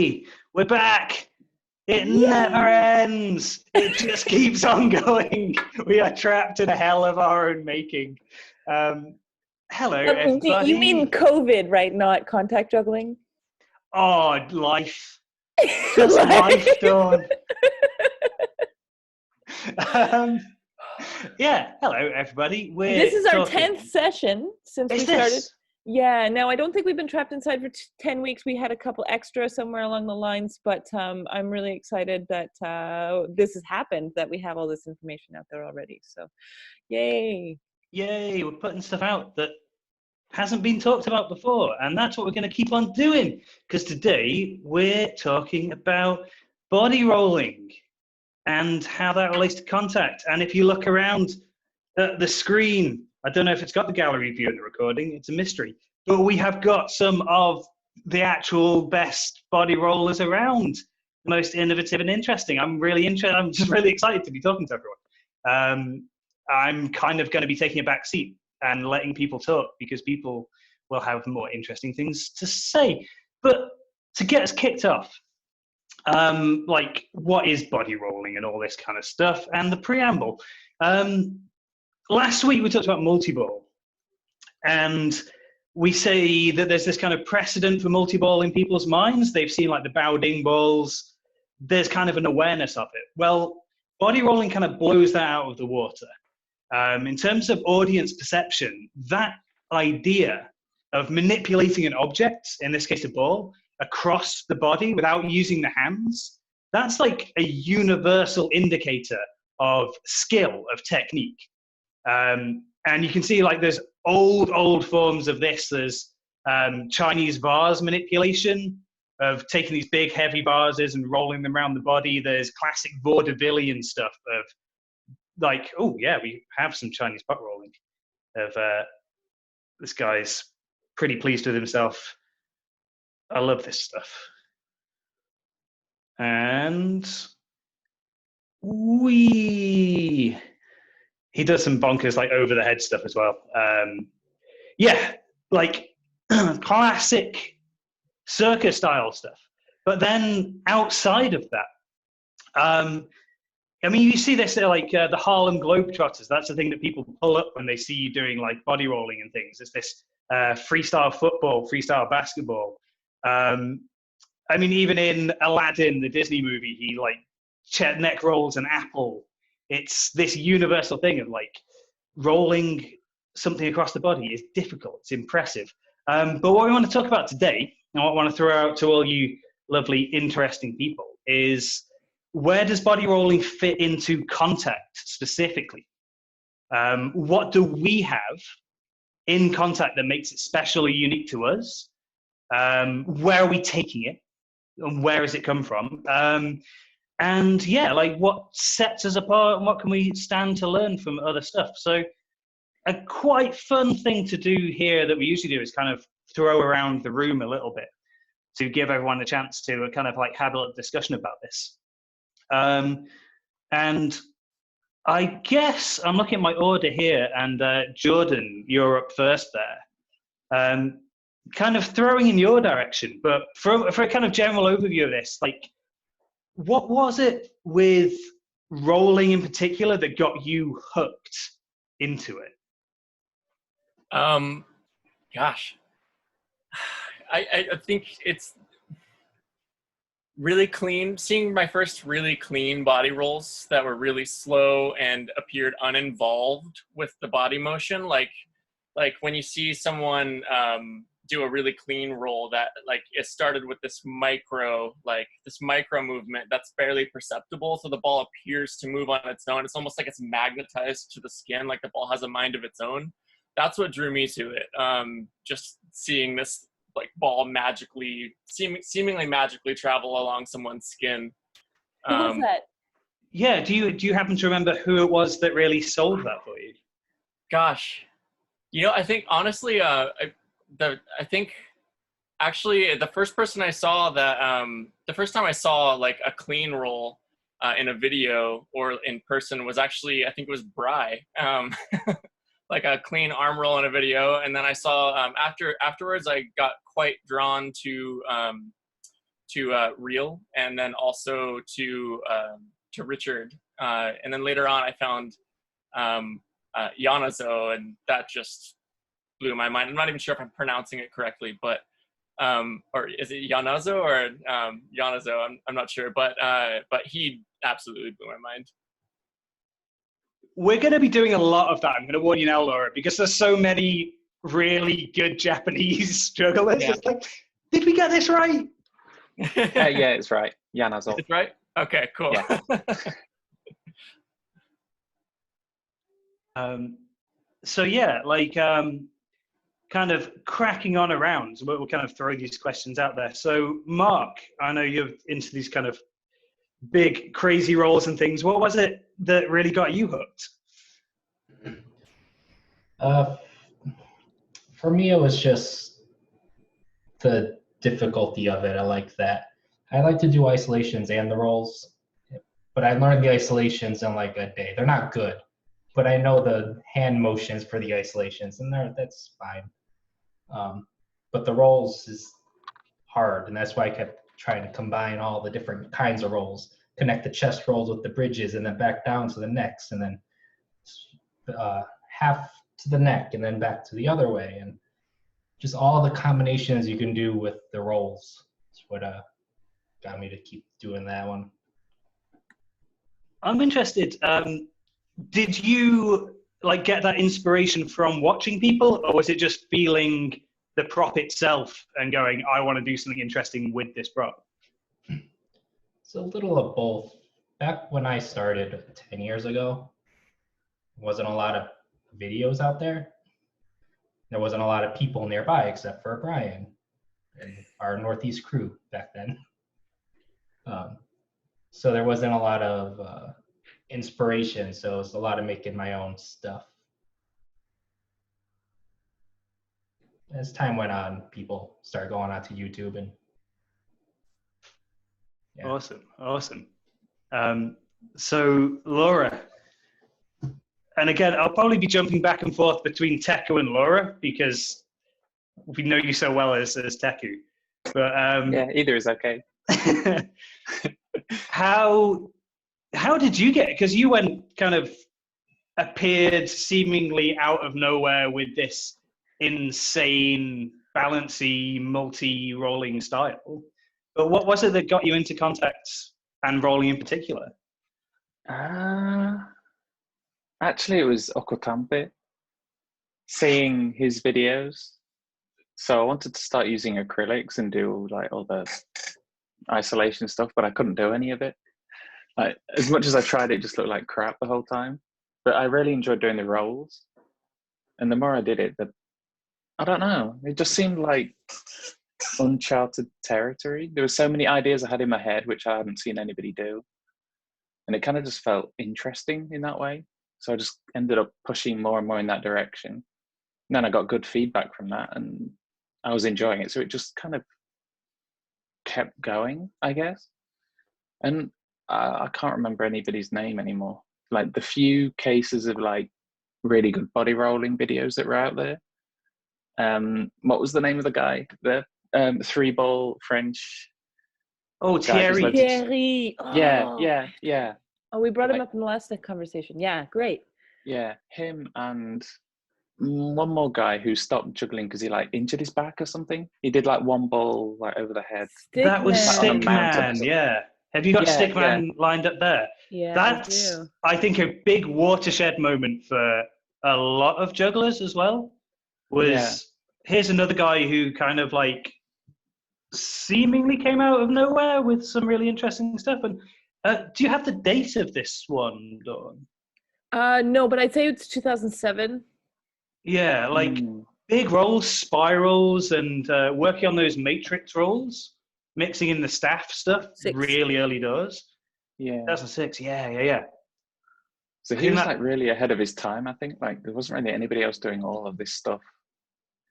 Yay! We're back! It never ends! It just keeps on going. We are trapped in a hell of our own making. Hello, everybody. You mean COVID, right? Not contact juggling? Oh, life. Just life, Dawn. Yeah, hello, everybody. This is our 10th session since we started. Yeah, no, I don't think we've been trapped inside for 10 weeks. We had a couple extra somewhere along the lines, but I'm really excited that this has happened, that we have all this information out there already. So, yay. Yay, we're putting stuff out that hasn't been talked about before, and that's what we're going to keep on doing, because today we're talking about body rolling and how that relates to contact. And if you look around at the screen, I don't know if it's got the gallery view in the recording, it's a mystery, but we have got some of the actual best body rollers around, most innovative and interesting. I'm just really excited to be talking to everyone. I'm kind of going to be taking a back seat and letting people talk, because people will have more interesting things to say. But to get us kicked off, like, what is body rolling and all this kind of stuff, and the preamble. Last week we talked about multi-ball, and we say that there's this kind of precedent for multi-ball in people's minds. They've seen like the Bao Ding balls. There's kind of an awareness of it. Well, body rolling kind of blows that out of the water. In terms of audience perception, that idea of manipulating an object, in this case a ball, across the body without using the hands, that's like a universal indicator of skill, of technique. And you can see like there's old forms of this. There's Chinese vase manipulation, of taking these big heavy vases and rolling them around the body. There's classic vaudevillian stuff of like, oh yeah, we have some Chinese pot rolling of this guy's pretty pleased with himself. I love this stuff. And he does some bonkers like over the head stuff as well. Yeah, like classic circus style stuff. But then outside of that, I mean, you see this like the Harlem Globetrotters. That's the thing that people pull up when they see you doing like body rolling and things. It's this freestyle football, freestyle basketball. I mean, even in Aladdin, the Disney movie, he like neck rolls an apple. It's this universal thing of like rolling something across the body is difficult. It's impressive. But what we want to talk about today, and what I want to throw out to all you lovely, interesting people, is where does body rolling fit into contact specifically? What do we have in contact that makes it special or unique to us? Where are we taking it? And where has it come from? And yeah, like what sets us apart and what can we stand to learn from other stuff? So a quite fun thing to do here that we usually do is kind of throw around the room a little bit to give everyone a chance to kind of like have a little discussion about this. And I guess I'm looking at my order here, and Jordan, you're up first there. Kind of throwing in your direction, but for a kind of general overview of this, like, what was it with rolling in particular that got you hooked into it? Gosh, I think it's really clean. Seeing my first really clean body rolls that were really slow and appeared uninvolved with the body motion, like when you see someone do a really clean roll that like it started with this micro movement that's barely perceptible, so the ball appears to move on its own. It's almost like it's magnetized to the skin, like the ball has a mind of its own. That's what drew me to it. Just seeing this like ball seemingly magically travel along someone's skin. Who was that? Yeah, do you happen to remember who it was that really sold that for you? Gosh, you know, I think honestly, I think actually the first person I saw that the first time I saw like a clean roll in a video or in person was actually, I think it was Bry. Like a clean arm roll in a video, and then I saw afterwards I got quite drawn to Real, and then also to Richard, and then later on I found Yanazo, and that just blew my mind. I'm not even sure if I'm pronouncing it correctly, but or is it Yanazo or Yanazo? I'm not sure, but he absolutely blew my mind. We're going to be doing a lot of that. I'm going to warn you now, Laura, because there's so many really good Japanese jugglers. Yeah. It's like, did we get this right? Yeah, it's right. Yanazo. It's right? Okay, cool. Yeah. So yeah, like kind of cracking on around. We'll kind of throw these questions out there. So Mark, I know you're into these kind of big, crazy roles and things. What was it that really got you hooked? For me, it was just the difficulty of it. I like that. I like to do isolations and the roles, but I learned the isolations in like a day. They're not good, but I know the hand motions for the isolations, and that's fine. But the roles is hard, and that's why I kept trying to combine all the different kinds of rolls, connect the chest rolls with the bridges, and then back down to the necks, and then half to the neck, and then back to the other way, and just all the combinations you can do with the rolls. That's what got me to keep doing that one. I'm interested. Did you like get that inspiration from watching people, or was it just feeling the prop itself and going, I want to do something interesting with this prop? It's a little of both. Back when I started 10 years ago, there wasn't a lot of videos out there. There wasn't a lot of people nearby except for Brian and our Northeast crew back then. So there wasn't a lot of inspiration, so it was a lot of making my own stuff. As time went on, people started going onto YouTube, and yeah. Awesome. So Laura, and again, I'll probably be jumping back and forth between Teku and Laura because we know you so well as Teku. But Yeah, either is okay. How did you get it? Because you went kind of appeared seemingly out of nowhere with this insane, balancy, multi-rolling style. But what was it that got you into contacts and rolling in particular? Actually, it was Okotampe, seeing his videos. So I wanted to start using acrylics and do like all the isolation stuff, but I couldn't do any of it. Like, as much as I tried, it just looked like crap the whole time. But I really enjoyed doing the rolls. And the more I did it, I don't know, it just seemed like uncharted territory. There were so many ideas I had in my head, which I hadn't seen anybody do. And it kind of just felt interesting in that way. So I just ended up pushing more and more in that direction. And then I got good feedback from that, and I was enjoying it. So it just kind of kept going, I guess. And I can't remember anybody's name anymore. Like the few cases of like really good body rolling videos that were out there. What was the name of the guy? The 3-ball French. Oh, Thierry. Thierry. Oh. Yeah. Oh, we brought him up in the last conversation. Yeah, great. Yeah, him and one more guy who stopped juggling because he like injured his back or something. He did like one ball like over the head. That was Stickman. Stickman, yeah. Have you got Stickman lined up there? Yeah, that's, I think, a big watershed moment for a lot of jugglers as well. Here's another guy who kind of like seemingly came out of nowhere with some really interesting stuff. And do you have the date of this one, Dawn? No, but I'd say it's 2007. Yeah, like big rolls, spirals, and working on those matrix rolls, mixing in the staff stuff really early doors. Yeah. 2006, yeah. So he was like really ahead of his time, I think. Like there wasn't really anybody else doing all of this stuff.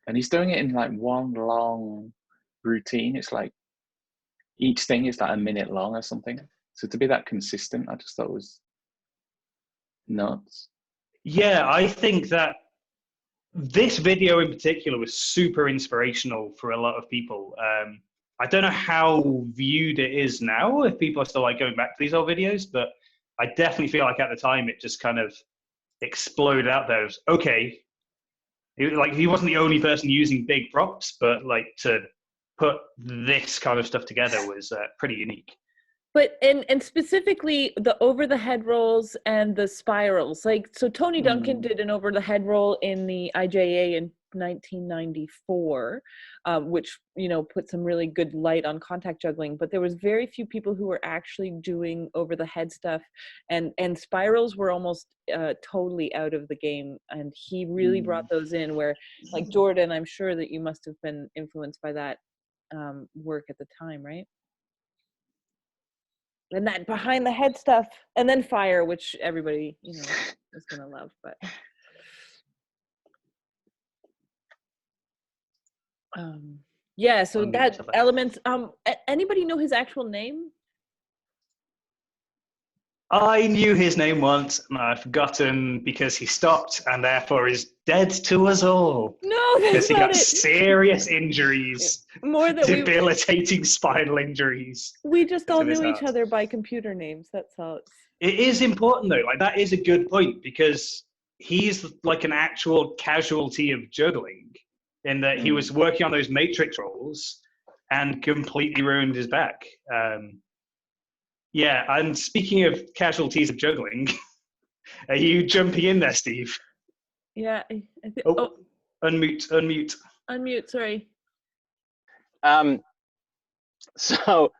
And he's doing it in like one long routine. It's like each thing is like a minute long or something. So to be that consistent, I just thought was nuts. Yeah, I think that this video in particular was super inspirational for a lot of people. I don't know how viewed it is now, if people are still like going back to these old videos, but I definitely feel like at the time it just kind of exploded out there. It was, okay, he wasn't the only person using big props, but like to put this kind of stuff together was pretty unique. But and specifically the over the head rolls and the spirals, like, so Tony Duncan did an over the head roll in the IJA in 1994, which, you know, put some really good light on contact juggling, but there was very few people who were actually doing over the head stuff, and spirals were almost totally out of the game, and he really brought those in, where, like, Jordan, I'm sure that you must have been influenced by that work at the time, right? And that behind the head stuff, and then fire, which everybody, you know, is gonna love. But yeah, so that elements. Anybody know his actual name? I knew his name once, and I've forgotten because he stopped, and therefore is dead to us all. No, that's because he not got it. serious injuries, More than debilitating spinal injuries. We just all knew each other by computer names. That's all. It is important though. Like, that is a good point, because he's like an actual casualty of juggling, in that he was working on those matrix rolls and completely ruined his back. Yeah, and speaking of casualties of juggling, are you jumping in there, Steve? Yeah. Unmute. Unmute, sorry. So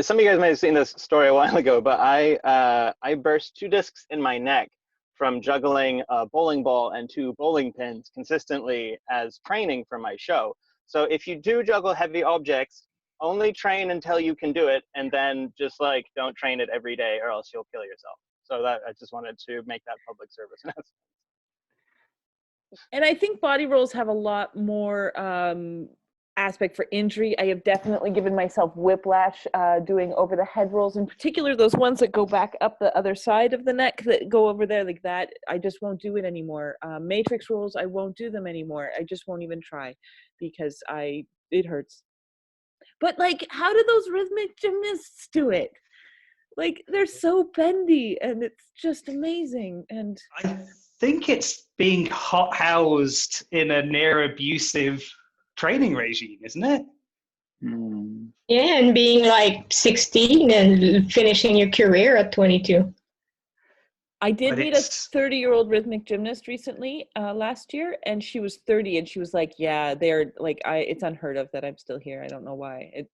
some of you guys might have seen this story a while ago, but I burst 2 discs in my neck from juggling a bowling ball and 2 bowling pins consistently as training for my show. So if you do juggle heavy objects, only train until you can do it, and then just like don't train it every day, or else you'll kill yourself. So that I just wanted to make that public service announcement. And I think body rolls have a lot more aspect for injury. I have definitely given myself whiplash doing over the head rolls, in particular those ones that go back up the other side of the neck, that go over there like that. I just won't do it anymore. Matrix rolls, I won't do them anymore. I just won't even try, because it hurts. But like, how do those rhythmic gymnasts do it? Like, they're so bendy, and it's just amazing. And I think it's being hot-housed in a near abusive training regime, isn't it? Yeah, and being like 16 and finishing your career at 22. I did meet a 30-year-old rhythmic gymnast recently last year, and she was 30, and she was like, yeah, they're like, it's unheard of that I'm still here. I don't know why.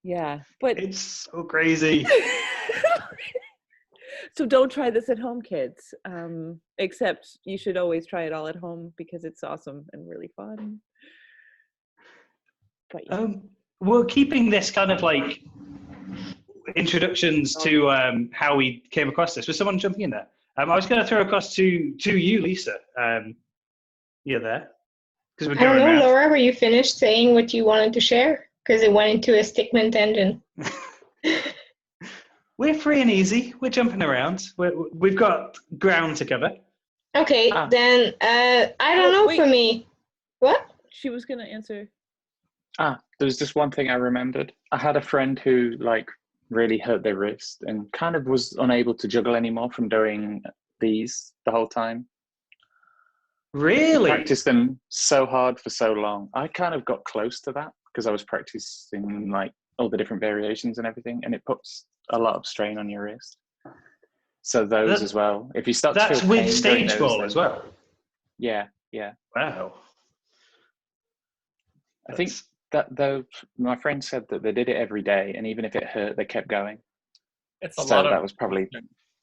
Yeah, but it's so crazy. So don't try this at home, kids. Except you should always try it all at home, because it's awesome and really fun. But yeah. We're keeping this kind of like introductions to how we came across this. Was someone jumping in there? I was going to throw across to you, Lisa. You're there. I don't know, Laura, were you finished saying what you wanted to share? Because it went into a stickman tangent. We're free and easy. We're jumping around. We've got ground to cover. Okay, then I don't know. Wait. For me. What? She was going to answer. There was just one thing I remembered. I had a friend who like really hurt their wrist and kind of was unable to juggle anymore from doing these the whole time. Really? I practiced them so hard for so long. I kind of got close to that because I was practicing like all the different variations and everything, and it puts a lot of strain on your wrist. So those as well. If you start to feel with stage ball as well. Yeah. Wow. I think that though my friend said that they did it every day, and even if it hurt, they kept going. It's a lot of that was probably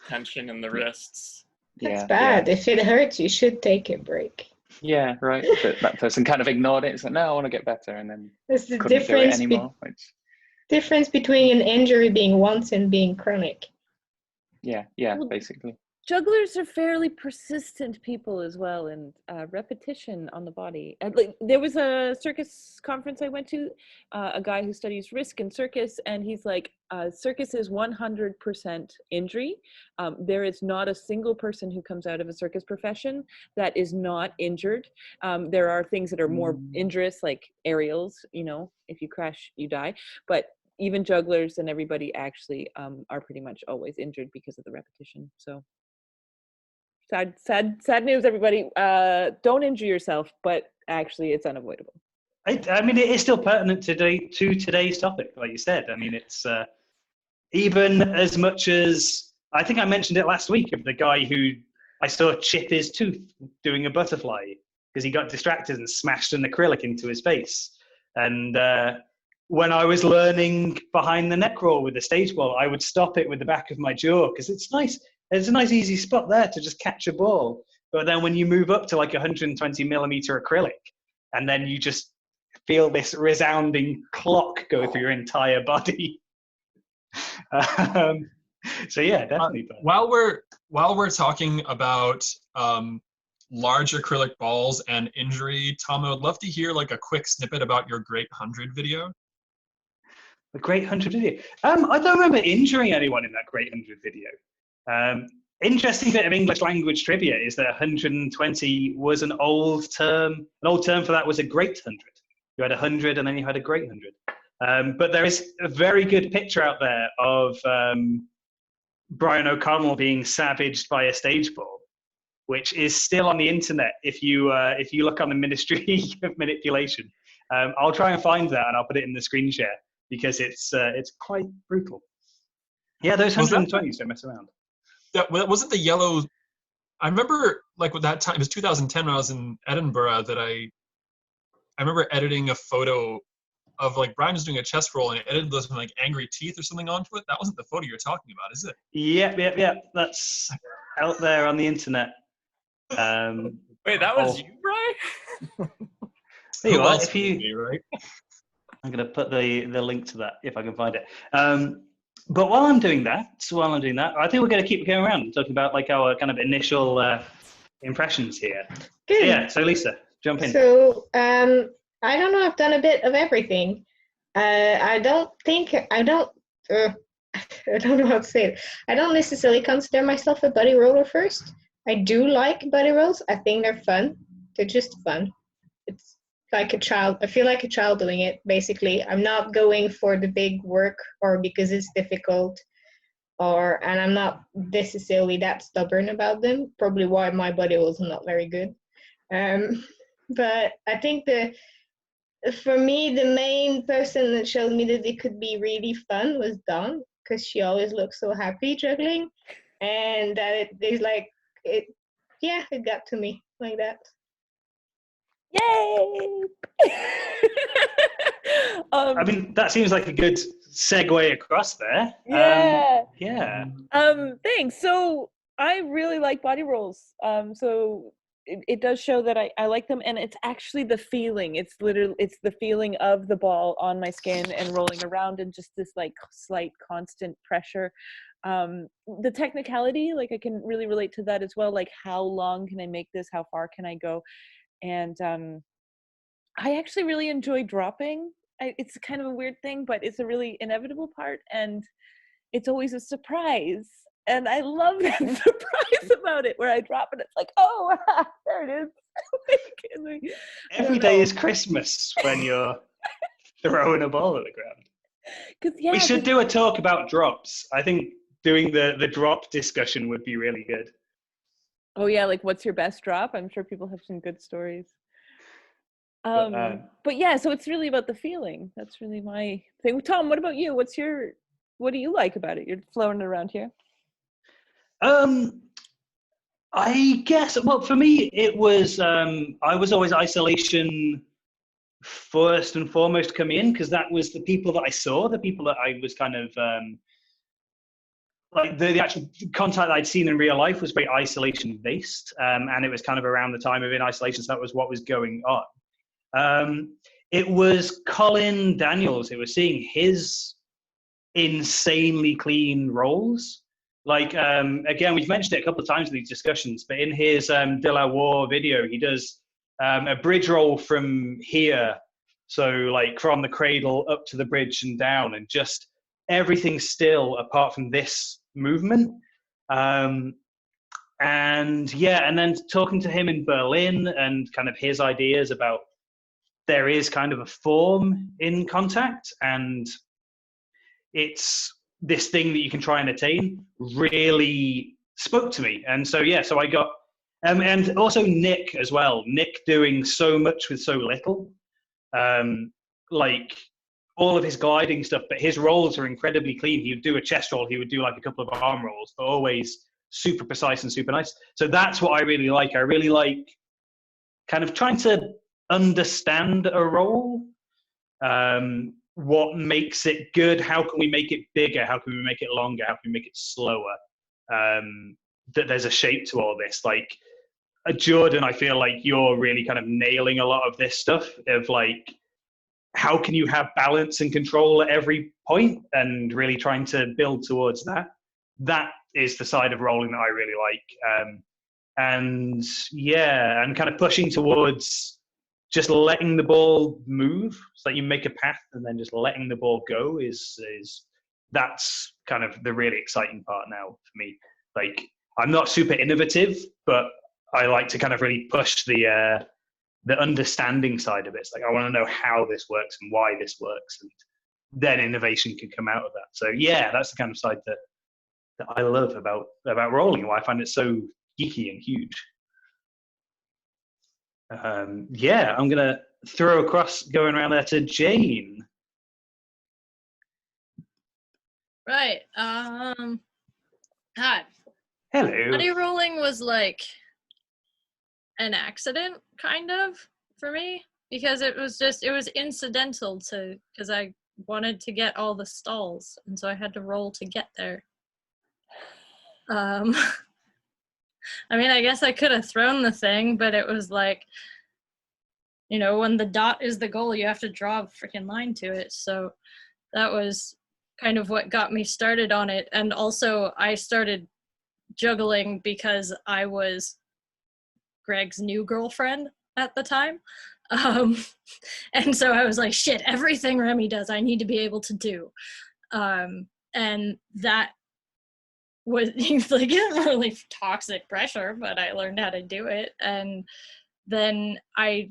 tension in the wrists. That's bad. If it hurts, you should take a break. Yeah, right. But that person kind of ignored it. It's like, no, I want to get better, and then there's the couldn't do it anymore. Difference between an injury being once and being chronic. Yeah, basically. Jugglers are fairly persistent people as well, and repetition on the body. And like, there was a circus conference I went to, a guy who studies risk in circus, and he's like, circus is 100% injury. There is not a single person who comes out of a circus profession that is not injured. There are things that are more injurious, like aerials, you know, if you crash, you die. But even jugglers and everybody actually are pretty much always injured because of the repetition. So sad news, everybody. Don't injure yourself, but actually it's unavoidable. I mean, it is still pertinent to today's topic, like you said. I mean, it's even as much as, I think I mentioned it last week, of the guy who I saw chip his tooth doing a butterfly because he got distracted and smashed an acrylic into his face. And when I was learning behind the neck roll with the stage ball, I would stop it with the back of my jaw because it's nice. There's a nice easy spot there to just catch a ball. But then when you move up to like 120 millimeter acrylic, and then you just feel this resounding clock go through your entire body. So yeah, definitely. While we're talking about large acrylic balls and injury, Tom, I would love to hear like a quick snippet about your Great 100 video. The Great 100 video. I don't remember injuring anyone in that Great 100 video. Interesting bit of English language trivia is that 120 was an old term. An old term for that was a great 100. You had 100 and then you had a great 100. But there is a very good picture out there of Brian O'Connell being savaged by a stage ball, which is still on the internet if you look on the Ministry of Manipulation. I'll try and find that and I'll put it in the screen share because it's quite brutal. Yeah, those 120s don't mess around. That wasn't the yellow. I remember like with that time, it was 2010 when I was in Edinburgh, that I remember editing a photo of like Brian was doing a chest roll and I edited those with like angry teeth or something onto it. That wasn't the photo you're talking about, is it? Yeah. That's out there on the internet. Wait, that was you, Brian? There you Who are. else would it be, right? I'm going to put the link to that if I can find it. But while I'm doing that, I think we're going to keep going around and talking about like our kind of initial impressions here. Good. So, yeah, so Lisa, jump in. So I don't know. I've done a bit of everything. I don't know how to say it. I don't necessarily consider myself a buddy roller first. I do like buddy rolls. I think they're fun. They're just fun. It's like a child. I feel like a child doing it, basically. I'm not going for the big work or because it's difficult, and I'm not necessarily that stubborn about them. Probably why my buddy rolls are not very good. But I think for me, the main person that showed me that it could be really fun was Dawn, because she always looks so happy juggling, and that it got to me like that. Yay! I mean, that seems like a good segue across there. Yeah. Thanks. So I really like body rolls. So it does show that I like them, and it's actually the feeling. It's the feeling of the ball on my skin and rolling around, and just this like slight constant pressure. The technicality, like I can really relate to that as well. Like, how long can I make this? How far can I go? And I actually really enjoy dropping. It's kind of a weird thing, but it's a really inevitable part, and it's always a surprise. And I love that surprise about it, where I drop and it's like, oh, there it is. Every day is Christmas when you're throwing a ball at the ground. We should do a talk about drops. I think doing the drop discussion would be really good. Oh yeah, like what's your best drop? I'm sure people have some good stories. But yeah, so it's really about the feeling. That's really my thing. Tom, what about you? What do you like about it? You're floating around here. I guess, well, for me, it was, I was always isolation first and foremost coming in, because that was the people that I saw, the people that I was kind of, like the actual contact I'd seen in real life was very isolation based. And it was kind of around the time of in isolation, so that was what was going on. It was Colin Daniels. It was seeing his insanely clean rolls. Like, again, we've mentioned it a couple of times in these discussions, but in his De La War video, he does a bridge roll from here. So like from the cradle up to the bridge and down, and just everything's still apart from this movement. And yeah, and then talking to him in Berlin and kind of his ideas about there is kind of a form in contact, and it's this thing that you can try and attain, really spoke to me. And so, yeah, so I got, and also Nick as well. Nick doing so much with so little, like all of his gliding stuff, but his rolls are incredibly clean. He would do a chest roll, he would do like a couple of arm rolls, but always super precise and super nice. So that's what I really like. I really like kind of trying to understand a roll. What makes it good? How can we make it bigger? How can we make it longer? How can we make it slower? That there's a shape to all this. Like Jordan, I feel like you're really kind of nailing a lot of this stuff of like, how can you have balance and control at every point, and really trying to build towards that. That is the side of rolling that I really like. And yeah, and kind of pushing towards just letting the ball move, so that you make a path and then just letting the ball go is that's kind of the really exciting part now for me. Like, I'm not super innovative, but I like to kind of really push the understanding side of it. It's like, I want to know how this works and why this works, and then innovation can come out of that. So yeah, that's the kind of side that I love about rolling, why I find it so geeky and huge. Yeah, I'm gonna throw across, going around there to Jane. Right. Hi. Hello. Buddy rolling was like an accident, kind of, for me, because it was incidental to, because I wanted to get all the stalls, and so I had to roll to get there. I mean, I guess I could have thrown the thing, but it was like, you know, when the dot is the goal, you have to draw a freaking line to it. So that was kind of what got me started on it. And also I started juggling because I was Greg's new girlfriend at the time. And so I was like, shit, everything Remy does, I need to be able to do. And that was like really toxic pressure, but I learned how to do it. And then I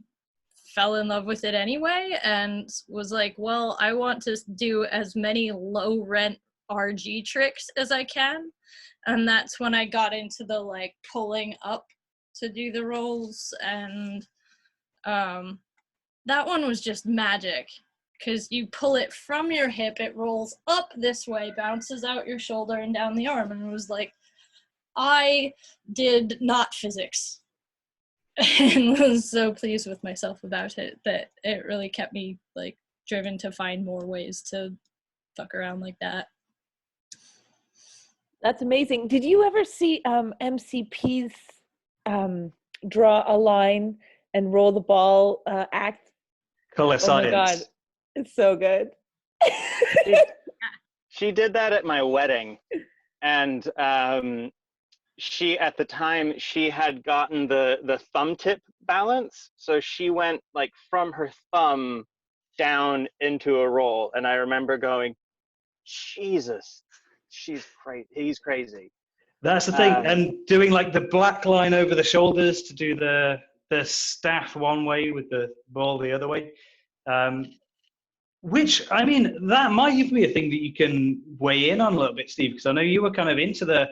fell in love with it anyway, and was like, well, I want to do as many low rent RG tricks as I can. And that's when I got into the like pulling up to do the rolls. And that one was just magic, because you pull it from your hip, it rolls up this way, bounces out your shoulder and down the arm. And it was like, I did not physics. And was so pleased with myself about it that it really kept me like driven to find more ways to fuck around like that. That's amazing. Did you ever see MCP's draw a line and roll the ball act? Color Science. Oh my god, it's so good. She did that at my wedding, and she, at the time, she had gotten the thumb tip balance, so she went like from her thumb down into a roll, and I remember going, Jesus, she's crazy. He's crazy. That's the thing, and doing like the black line over the shoulders to do the staff one way with the ball the other way. Which, I mean, that might even be a thing that you can weigh in on a little bit, Steve, because I know you were kind of into the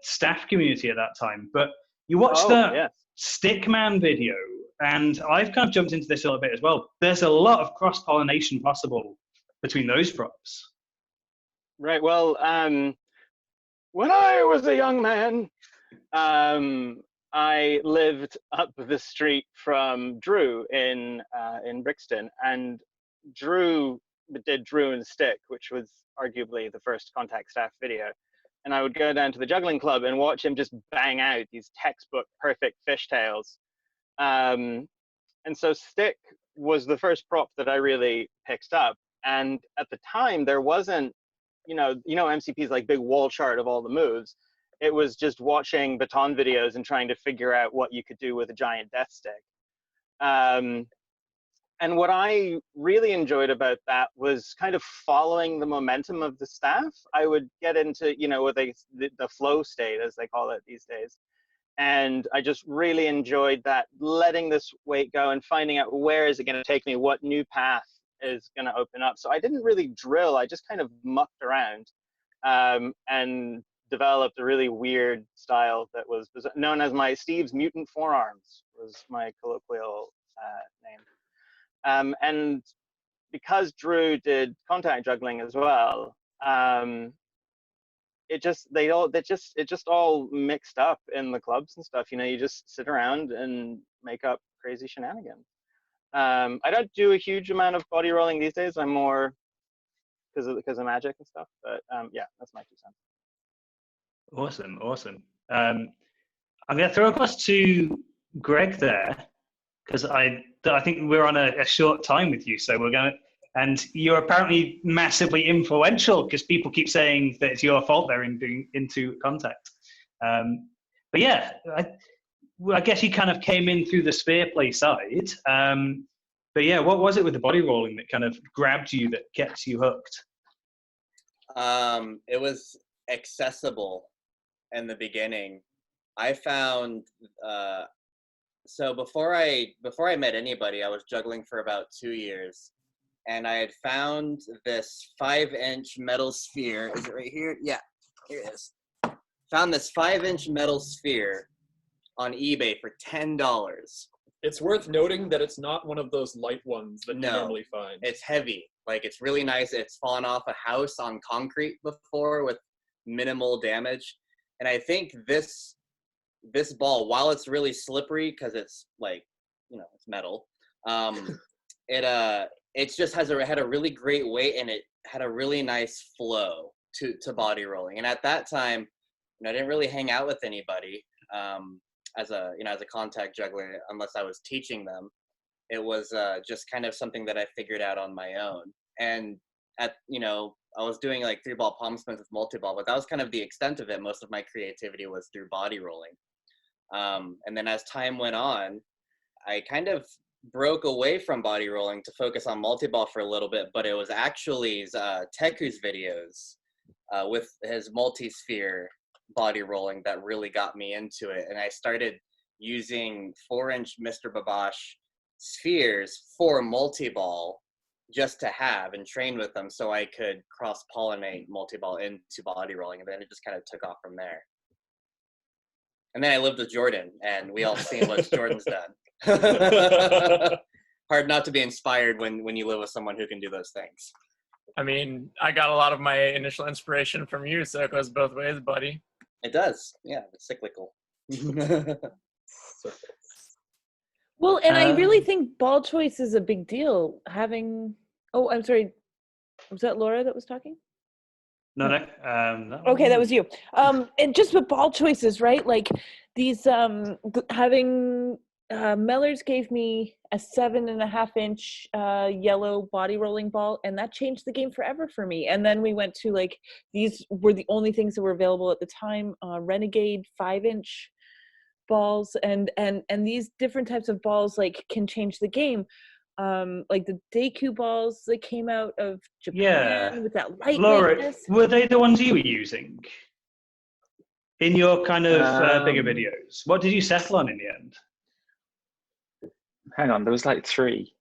staff community at that time, but you watched the Stickman video, and I've kind of jumped into this a little bit as well. There's a lot of cross-pollination possible between those props. Right, well, when I was a young man, I lived up the street from Drew in Brixton, and Drew did Drew and Stick, which was arguably the first contact staff video. And I would go down to the juggling club and watch him just bang out these textbook perfect fishtails. And so Stick was the first prop that I really picked up. And at the time, there wasn't, MCP's like big wall chart of all the moves. It was just watching baton videos and trying to figure out what you could do with a giant death stick. And what I really enjoyed about that was kind of following the momentum of the staff. I would get into, what the flow state, as they call it these days. And I just really enjoyed that, letting this weight go and finding out where is it going to take me, what new path is going to open up. So I didn't really drill. I just kind of mucked around and developed a really weird style that was known as my Steve's Mutant Forearms, was my colloquial name. And because Drew did contact juggling as well, it just all mixed up in the clubs and stuff. You just sit around and make up crazy shenanigans. I don't do a huge amount of body rolling these days. I'm more because of magic and stuff. But yeah, that's my 2 cents. Awesome. I'm going to throw across to Greg there, because I think we're on a short time with you, so we're going to. And you're apparently massively influential, because people keep saying that it's your fault they're into contact. But yeah, I guess you kind of came in through the sphere play side. But yeah, what was it with the body rolling that kind of grabbed you, that gets you hooked? It was accessible in the beginning. I found so before I met anybody, I was juggling for about 2 years. And I had found this 5-inch metal sphere. Is it right here? Yeah, here it is. Found this 5-inch metal sphere on eBay for $10. It's worth noting that it's not one of those light ones that you normally find. It's heavy. Like, it's really nice. It's fallen off a house on concrete before with minimal damage. And I think this ball, while it's really slippery because it's like, it's metal, it just had a really great weight, and it had a really nice flow to body rolling. And at that time, I didn't really hang out with anybody as a contact juggler unless I was teaching them. It was just kind of something that I figured out on my own. And I was doing like 3-ball palm spins with multi-ball, but that was kind of the extent of it. Most of my creativity was through body rolling. And then as time went on, I kind of broke away from body rolling to focus on multi-ball for a little bit, but it was actually Teku's videos with his multi-sphere body rolling that really got me into it. And I started using 4-inch Mr. Babosh spheres for multi-ball just to have and train with them so I could cross-pollinate multi-ball into body rolling, and then it just kind of took off from there. And then I lived with Jordan, and we all seen what Jordan's done. Hard not to be inspired when you live with someone who can do those things. I mean, I got a lot of my initial inspiration from you, so it goes both ways, buddy. It does. Yeah, it's cyclical. Well, and I really think ball choice is a big deal. Oh, I'm sorry. Was that Laura that was talking? No. Okay, that was you. And just with ball choices, right? Like these, having Mellors gave me a 7.5-inch yellow body rolling ball, and that changed the game forever for me. And then we went to these were the only things that were available at the time, Renegade 5-inch balls, and these different types of balls can change the game. Like the Teku balls that came out of Japan with that lightweightness. Laura, were they the ones you were using in your kind of bigger videos? What did you settle on in the end? Hang on, there was 3.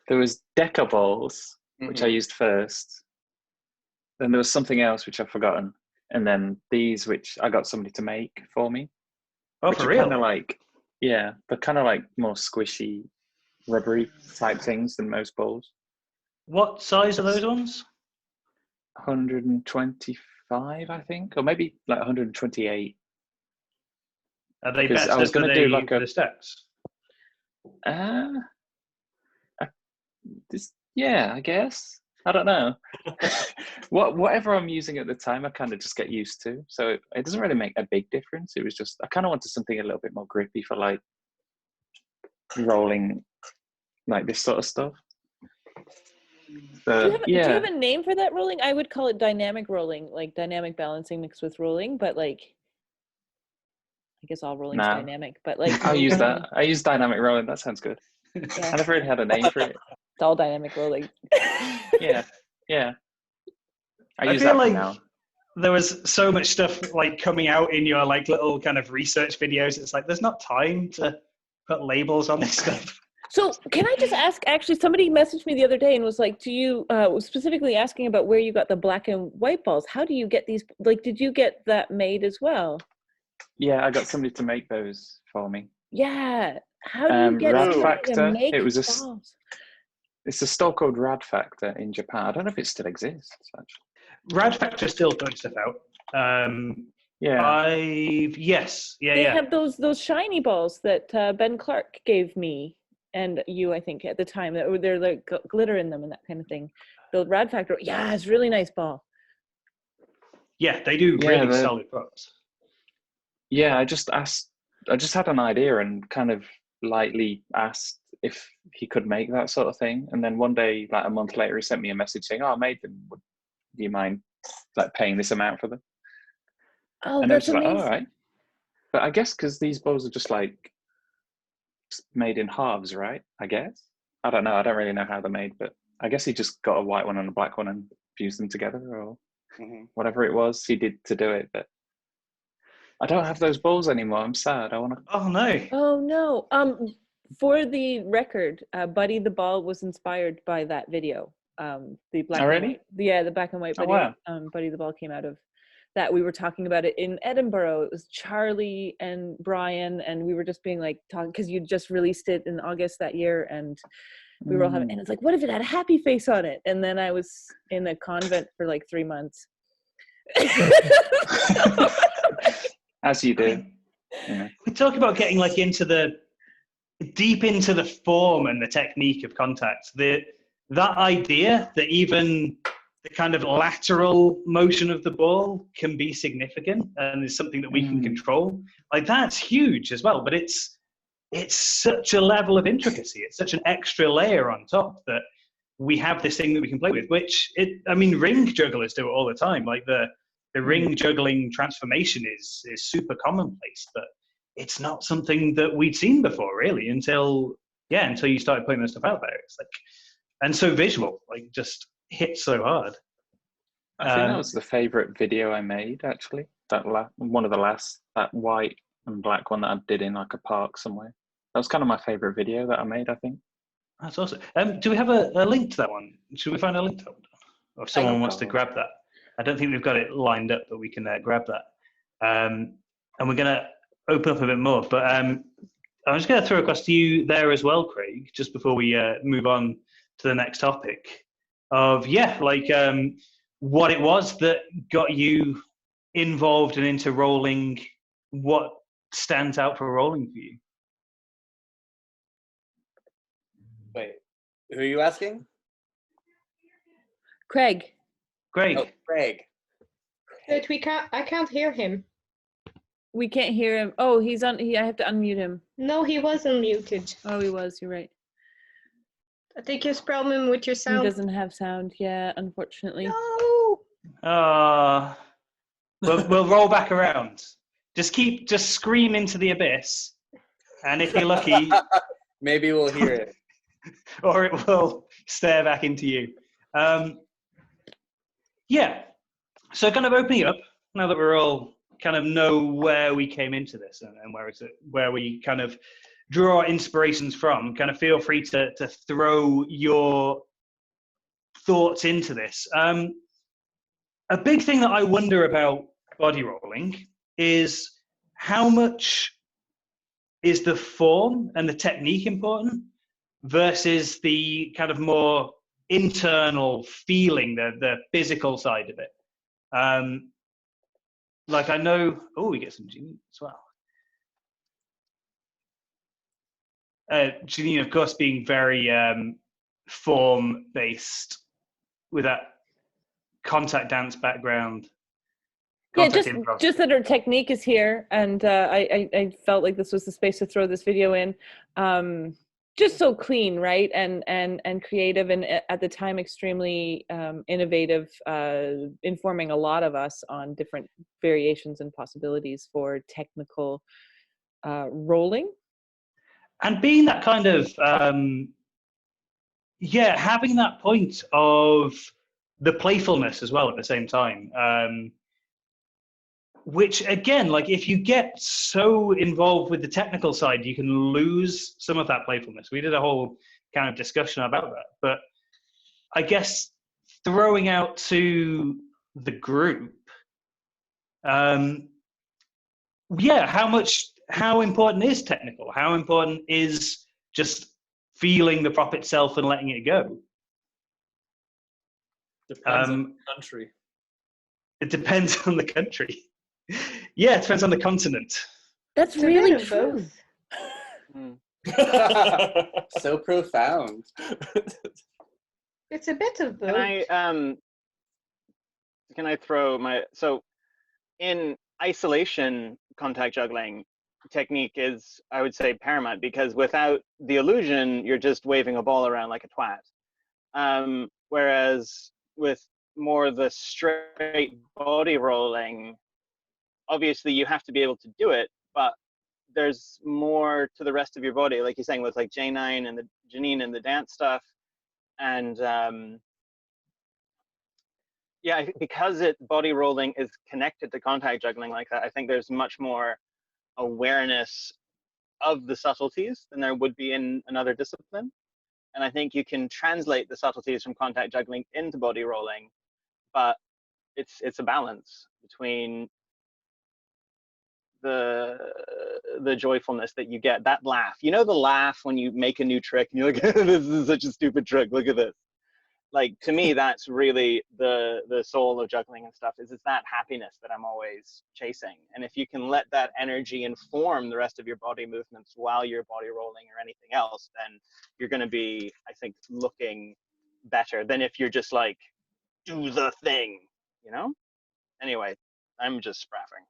There was Deca balls, which I used first. Then there was something else which I've forgotten, and then these which I got somebody to make for me. Oh, for real? Kind of they're kind of more squishy, rubbery type things than most balls. What size are those ones? 125, I think, or maybe 128. Are they better for the steps? Yeah, I guess. I don't know. Whatever I'm using at the time, I kind of just get used to. So it doesn't really make a big difference. It was just, I kind of wanted something a little bit more grippy for rolling this sort of stuff. Do you have a name for that rolling? I would call it dynamic rolling, like dynamic balancing mixed with rolling, but like, I guess all rolling's dynamic, but like. I'll use that. I use dynamic rolling. That sounds good. Yeah. I never really had a name for it. It's all dynamic rolling. Yeah. I use feel that like now. there was so much stuff like coming out in your like little kind of research videos. It's like there's not time to put labels on this stuff. So can I just ask, actually, somebody messaged me the other day and was like, do you, specifically asking about where you got the black and white balls. How do you get these, like, did you get that made as well? Yeah, I got somebody to make those for me. Yeah. How do you get Rad somebody Factor, to make it was balls? It's a store called Rad Factor in Japan. I don't know if it still exists, actually. Rad Factor still putting stuff out. Yes. They have those shiny balls that Ben Clark gave me and you, I think, at the time. They're like glitter in them and that kind of thing. The Rad Factor, yeah, it's really nice ball. Yeah, they do really solid products. Yeah, I just had an idea and kind of lightly asked if he could make that sort of thing. And then one day, like a month later, he sent me a message saying, "Oh, I made them. Would you mind like paying this amount for them?" Oh, and that's it was amazing. like, all right. But I guess because these balls are just like made in halves, right? I guess. I don't know. I don't really know how they're made, but I guess he just got a white one and a black one and fused them together, or whatever it was he did to do it. But I don't have those balls anymore. I'm sad. I want to. Oh no. Oh no. For the record, Buddy the Ball was inspired by that video. The black and white. Yeah, the black and white video. Buddy the Ball came out of that. We were talking about it in Edinburgh. It was Charlie and Brian, and we were just being like talking because you just released it in August that year, and we were all having. And it's like, what if it had a happy face on it? And then I was in a convent for like 3 months. As you do. Yeah. We talk about getting like deep into the form and the technique of contact. That idea that even the kind of lateral motion of the ball can be significant and is something that we can control. Like that's huge as well, but it's such a level of intricacy. It's such an extra layer on top that we have this thing that we can play with, ring jugglers do it all the time. Like the ring juggling transformation is super commonplace, but it's not something that we'd seen before really until you started putting this stuff out there. It's like, and so visual, like just hit so hard. I think that was the favorite video I made, actually. One of the last, that white and black one that I did in like a park somewhere. That was kind of my favorite video that I made, I think. That's awesome. Do we have a link to that one? Should we find a link to that one? Or if someone wants to grab that. I don't think we've got it lined up, but we can grab that. And we're going to open up a bit more. But I'm just going to throw across to you there as well, Craig, just before we move on to the next topic of, what it was that got you involved and into rolling. What stands out for rolling for you? Wait, who are you asking? Craig. Oh, Craig. But I can't hear him. We can't hear him. Oh, he's on. I have to unmute him. No, he was unmuted. Oh, he was. You're right. I think his problem with your sound. He doesn't have sound. Yeah, unfortunately. No. We'll roll back around. Just scream into the abyss, and if you're lucky, maybe we'll hear it, or it will stare back into you. So kind of opening up now that we're all kind of know where we came into this and where we kind of draw our inspirations from. Kind of feel free to throw your thoughts into this. A big thing that I wonder about body rolling is how much is the form and the technique important versus the kind of more internal feeling, the physical side of it. Like I know, we get some Janine as well. Janine, of course, being very form-based with that contact dance background. Just that her technique is here, and I felt like this was the space to throw this video in. just so clean, right? And creative, and at the time extremely innovative, informing a lot of us on different variations and possibilities for technical rolling. And being that kind of having that point of the playfulness as well at the same time, which again, like if you get so involved with the technical side, you can lose some of that playfulness. We did a whole kind of discussion about that, but I guess throwing out to the group, how important is technical? How important is just feeling the prop itself and letting it go? Depends on the country. It depends on the country. Yeah, it depends on the continent. That's It's a really bit of true. both. So profound. It's a bit of both. Can I throw my, so in isolation contact juggling, technique is, I would say, paramount, because without the illusion, you're just waving a ball around like a twat. Whereas with more the straight body rolling, obviously you have to be able to do it, but there's more to the rest of your body, like you're saying with like J9 and the Janine and the dance stuff. And yeah, because body rolling is connected to contact juggling like that, I think there's much more awareness of the subtleties than there would be in another discipline. And I think you can translate the subtleties from contact juggling into body rolling, but it's a balance between the joyfulness that you get, that laugh. You know, the laugh when you make a new trick and you're like, this is such a stupid trick, look at this. Like, to me, that's really the soul of juggling and stuff, is it's that happiness that I'm always chasing. And if you can let that energy inform the rest of your body movements while you're body rolling or anything else, then you're going to be, I think, looking better than if you're just like, do the thing, you know? Anyway, I'm just spraffing.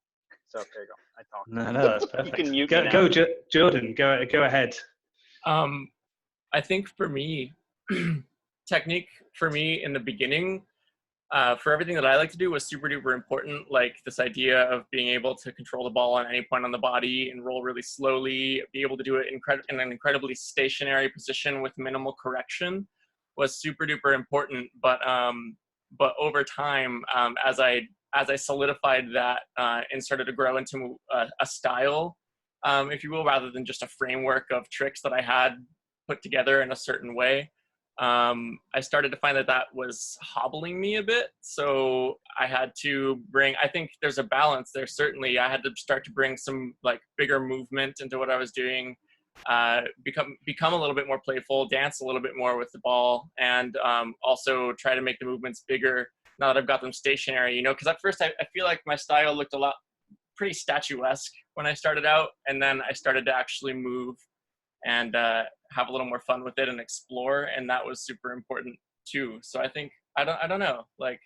So there you go. I talked. No, that's perfect. You can mute go, me now. Jordan, go ahead. I think for me, technique for me in the beginning, for everything that I like to do was super duper important. Like this idea of being able to control the ball at any point on the body and roll really slowly, be able to do it in an incredibly stationary position with minimal correction was super duper important. But over time, as I solidified that and started to grow into a style, if you will, rather than just a framework of tricks that I had put together in a certain way, I started to find that was hobbling me a bit. So I had to bring, I think there's a balance there. Certainly I had to start to bring some like bigger movement into what I was doing, become a little bit more playful, dance a little bit more with the ball, and also try to make the movements bigger now that I've got them stationary, you know, because at first I feel like my style looked pretty statuesque when I started out, and then I started to actually move and have a little more fun with it and explore, and that was super important too. So I think I don't know, like,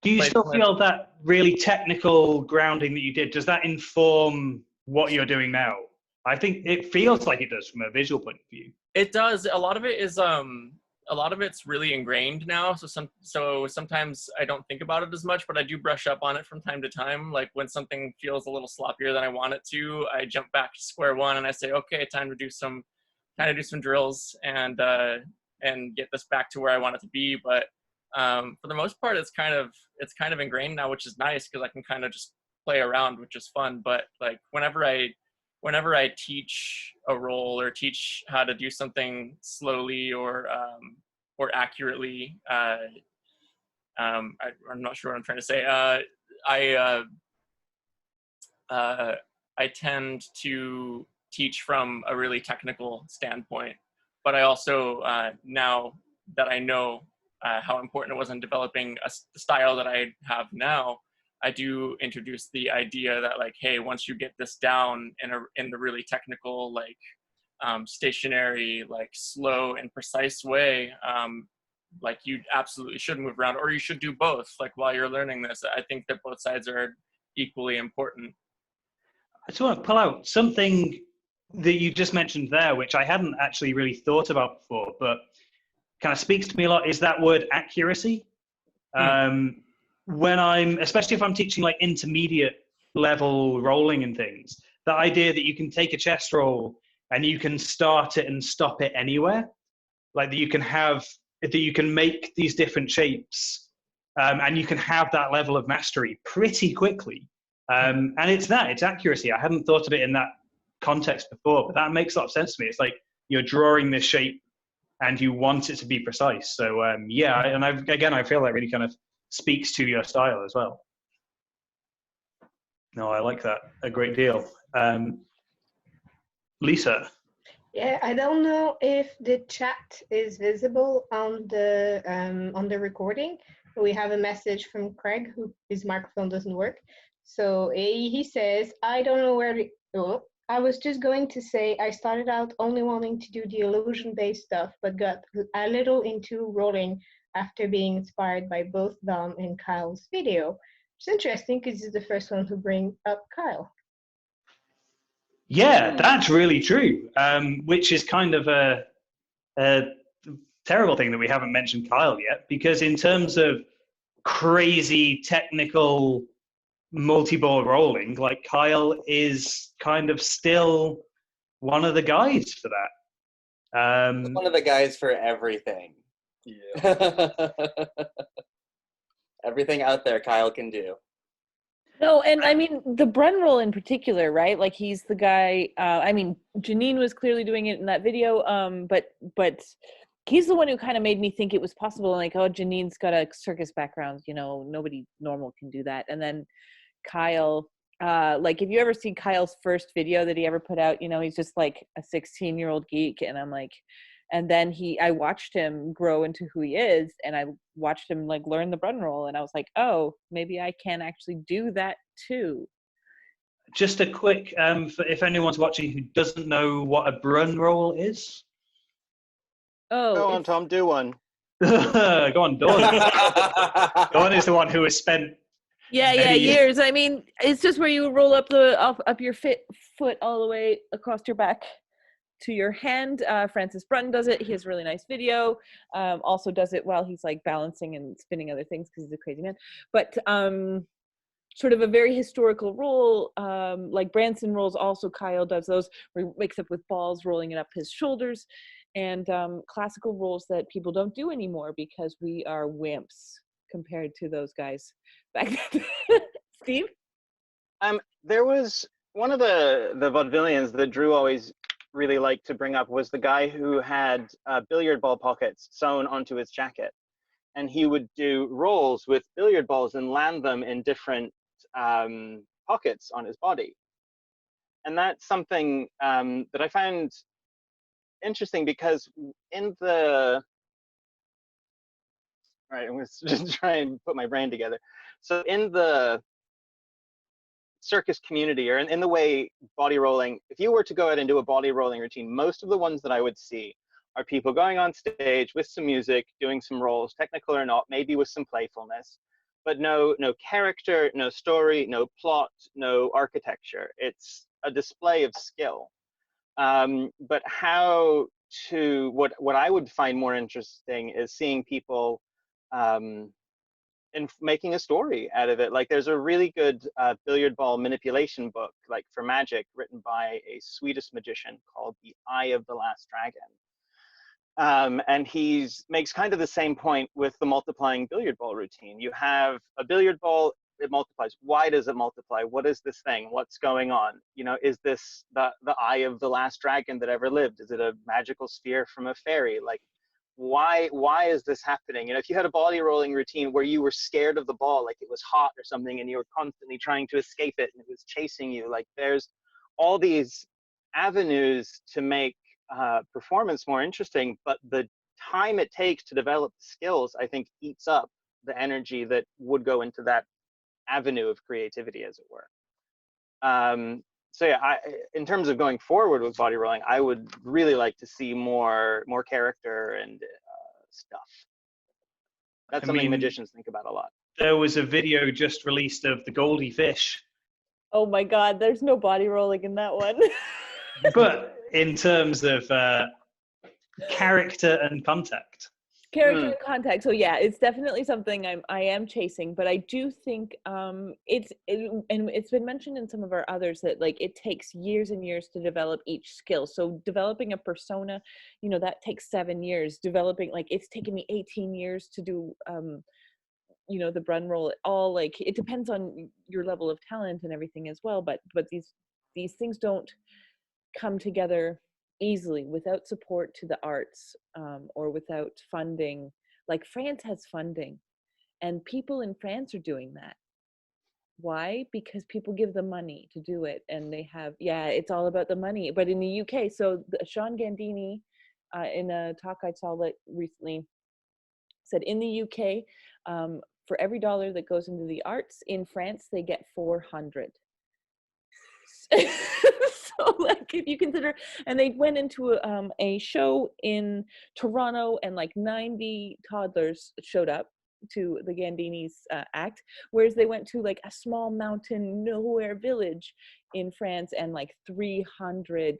do you still feel that really technical grounding that you did, does that inform what you're doing now? I think it feels like it does from a visual point of view. It does. A lot of it is a lot of it's really ingrained now, so sometimes I don't think about it as much, but I do brush up on it from time to time. Like when something feels a little sloppier than I want it to, I jump back to square one and I say, okay, time to do some drills and get this back to where I want it to be. But for the most part, it's kind of ingrained now, which is nice because I can kind of just play around, which is fun. But like whenever I teach a roll or teach how to do something slowly or accurately, I'm not sure what I'm trying to say. I tend to teach from a really technical standpoint, but I also now that I know how important it was in developing the style that I have now, I do introduce the idea that like, hey, once you get this down in the really technical, like stationary, like slow and precise way, like you absolutely should move around, or you should do both. Like while you're learning this, I think that both sides are equally important. I just want to pull out something that you just mentioned there, which I hadn't actually really thought about before, but kind of speaks to me a lot, is that word accuracy. When especially if I'm teaching like intermediate level rolling and things, the idea that you can take a chess roll and you can start it and stop it anywhere, like that you can make these different shapes, and you can have that level of mastery pretty quickly. And it's accuracy. I hadn't thought of it in that context before, but that makes a lot of sense to me. It's like you're drawing this shape and you want it to be precise. So I feel that really kind of speaks to your style as well. No, I like that a great deal. Lisa. Yeah, I don't know if the chat is visible on the recording. We have a message from Craig, his microphone doesn't work. So he says, I don't know where to... Oh, I was just going to say I started out only wanting to do the illusion-based stuff, but got a little into rolling after being inspired by both Dom and Kyle's video. It's interesting because he's the first one to bring up Kyle. Yeah, that's really true, which is kind of a terrible thing that we haven't mentioned Kyle yet, because in terms of crazy technical multi-ball rolling, like Kyle is kind of still one of the guys for that. One of the guys for everything. Yeah. Everything out there Kyle can do. No, and I mean, the Bren roll in particular, right? Like, he's the guy, I mean, Janine was clearly doing it in that video, but he's the one who kind of made me think it was possible. Like, oh, Janine's got a circus background, you know, nobody normal can do that. And then Kyle, like, if you ever see Kyle's first video that he ever put out, you know, he's just like a 16-year-old geek. And I'm like, and then I watched him grow into who he is, and I watched him like learn the Brun roll, and I was like, oh, maybe I can actually do that too. Just a quick, if anyone's watching who doesn't know what a Brun roll is. Oh, Go on, Tom, do one. Go on, Dawn. Dawn is the one who has spent years. I mean, it's just where you roll up your foot all the way across your back to your hand. Francis Brun does it. He has a really nice video. Also does it while he's like balancing and spinning other things because he's a crazy man. But sort of a very historical roll, like Branson rolls. Also, Kyle does those where he wakes up with balls rolling it up his shoulders, and classical rolls that people don't do anymore because we are wimps compared to those guys back then. Steve? There was one of the vaudevillians that Drew always really liked to bring up was the guy who had billiard ball pockets sewn onto his jacket, and he would do rolls with billiard balls and land them in different pockets on his body. And that's something that I found interesting, because in the... All right, I'm going to just try and put my brain together. So in the circus community, or in the way body rolling, if you were to go out and do a body rolling routine, most of the ones that I would see are people going on stage with some music, doing some rolls, technical or not, maybe with some playfulness, but no character, no story, no plot, no architecture. It's a display of skill. But what I would find more interesting is seeing people and making a story out of it. Like, there's a really good billiard ball manipulation book, like for magic, written by a Swedish magician called The Eye of the Last Dragon. And he makes kind of the same point with the multiplying billiard ball routine. You have a billiard ball, it multiplies. Why does it multiply? What is this thing? What's going on? You know, is this the eye of the last dragon that ever lived? Is it a magical sphere from a fairy? Like, why is this happening? You know, if you had a body rolling routine where you were scared of the ball, like it was hot or something, and you were constantly trying to escape it and it was chasing you, like, there's all these avenues to make performance more interesting, but the time it takes to develop the skills, I think, eats up the energy that would go into that avenue of creativity, as it were. So yeah, in terms of going forward with body rolling, I would really like to see more character and stuff. That's something magicians think about a lot. There was a video just released of the Goldie Fish. Oh my God, there's no body rolling in that one. But in terms of character and contact. Character and contact. So yeah, it's definitely something I am chasing, but I do think and it's been mentioned in some of our others that like it takes years and years to develop each skill. So developing a persona, you know, that takes 7 years. Developing, like, it's taken me 18 years to do you know, the Brun role. All, like, it depends on your level of talent and everything as well, but these things don't come together easily without support to the arts, or without funding. Like, France has funding, and people in France are doing that. Why? Because people give them money to do it, and they have, yeah, it's all about the money. But in the UK, so Sean Gandini, in a talk I saw recently, said in the UK, for every dollar that goes into the arts, in France they get 400. So, like, if you consider, and they went into a show in Toronto, and like 90 toddlers showed up to the Gandini's act, whereas they went to like a small mountain nowhere village in France, and like 300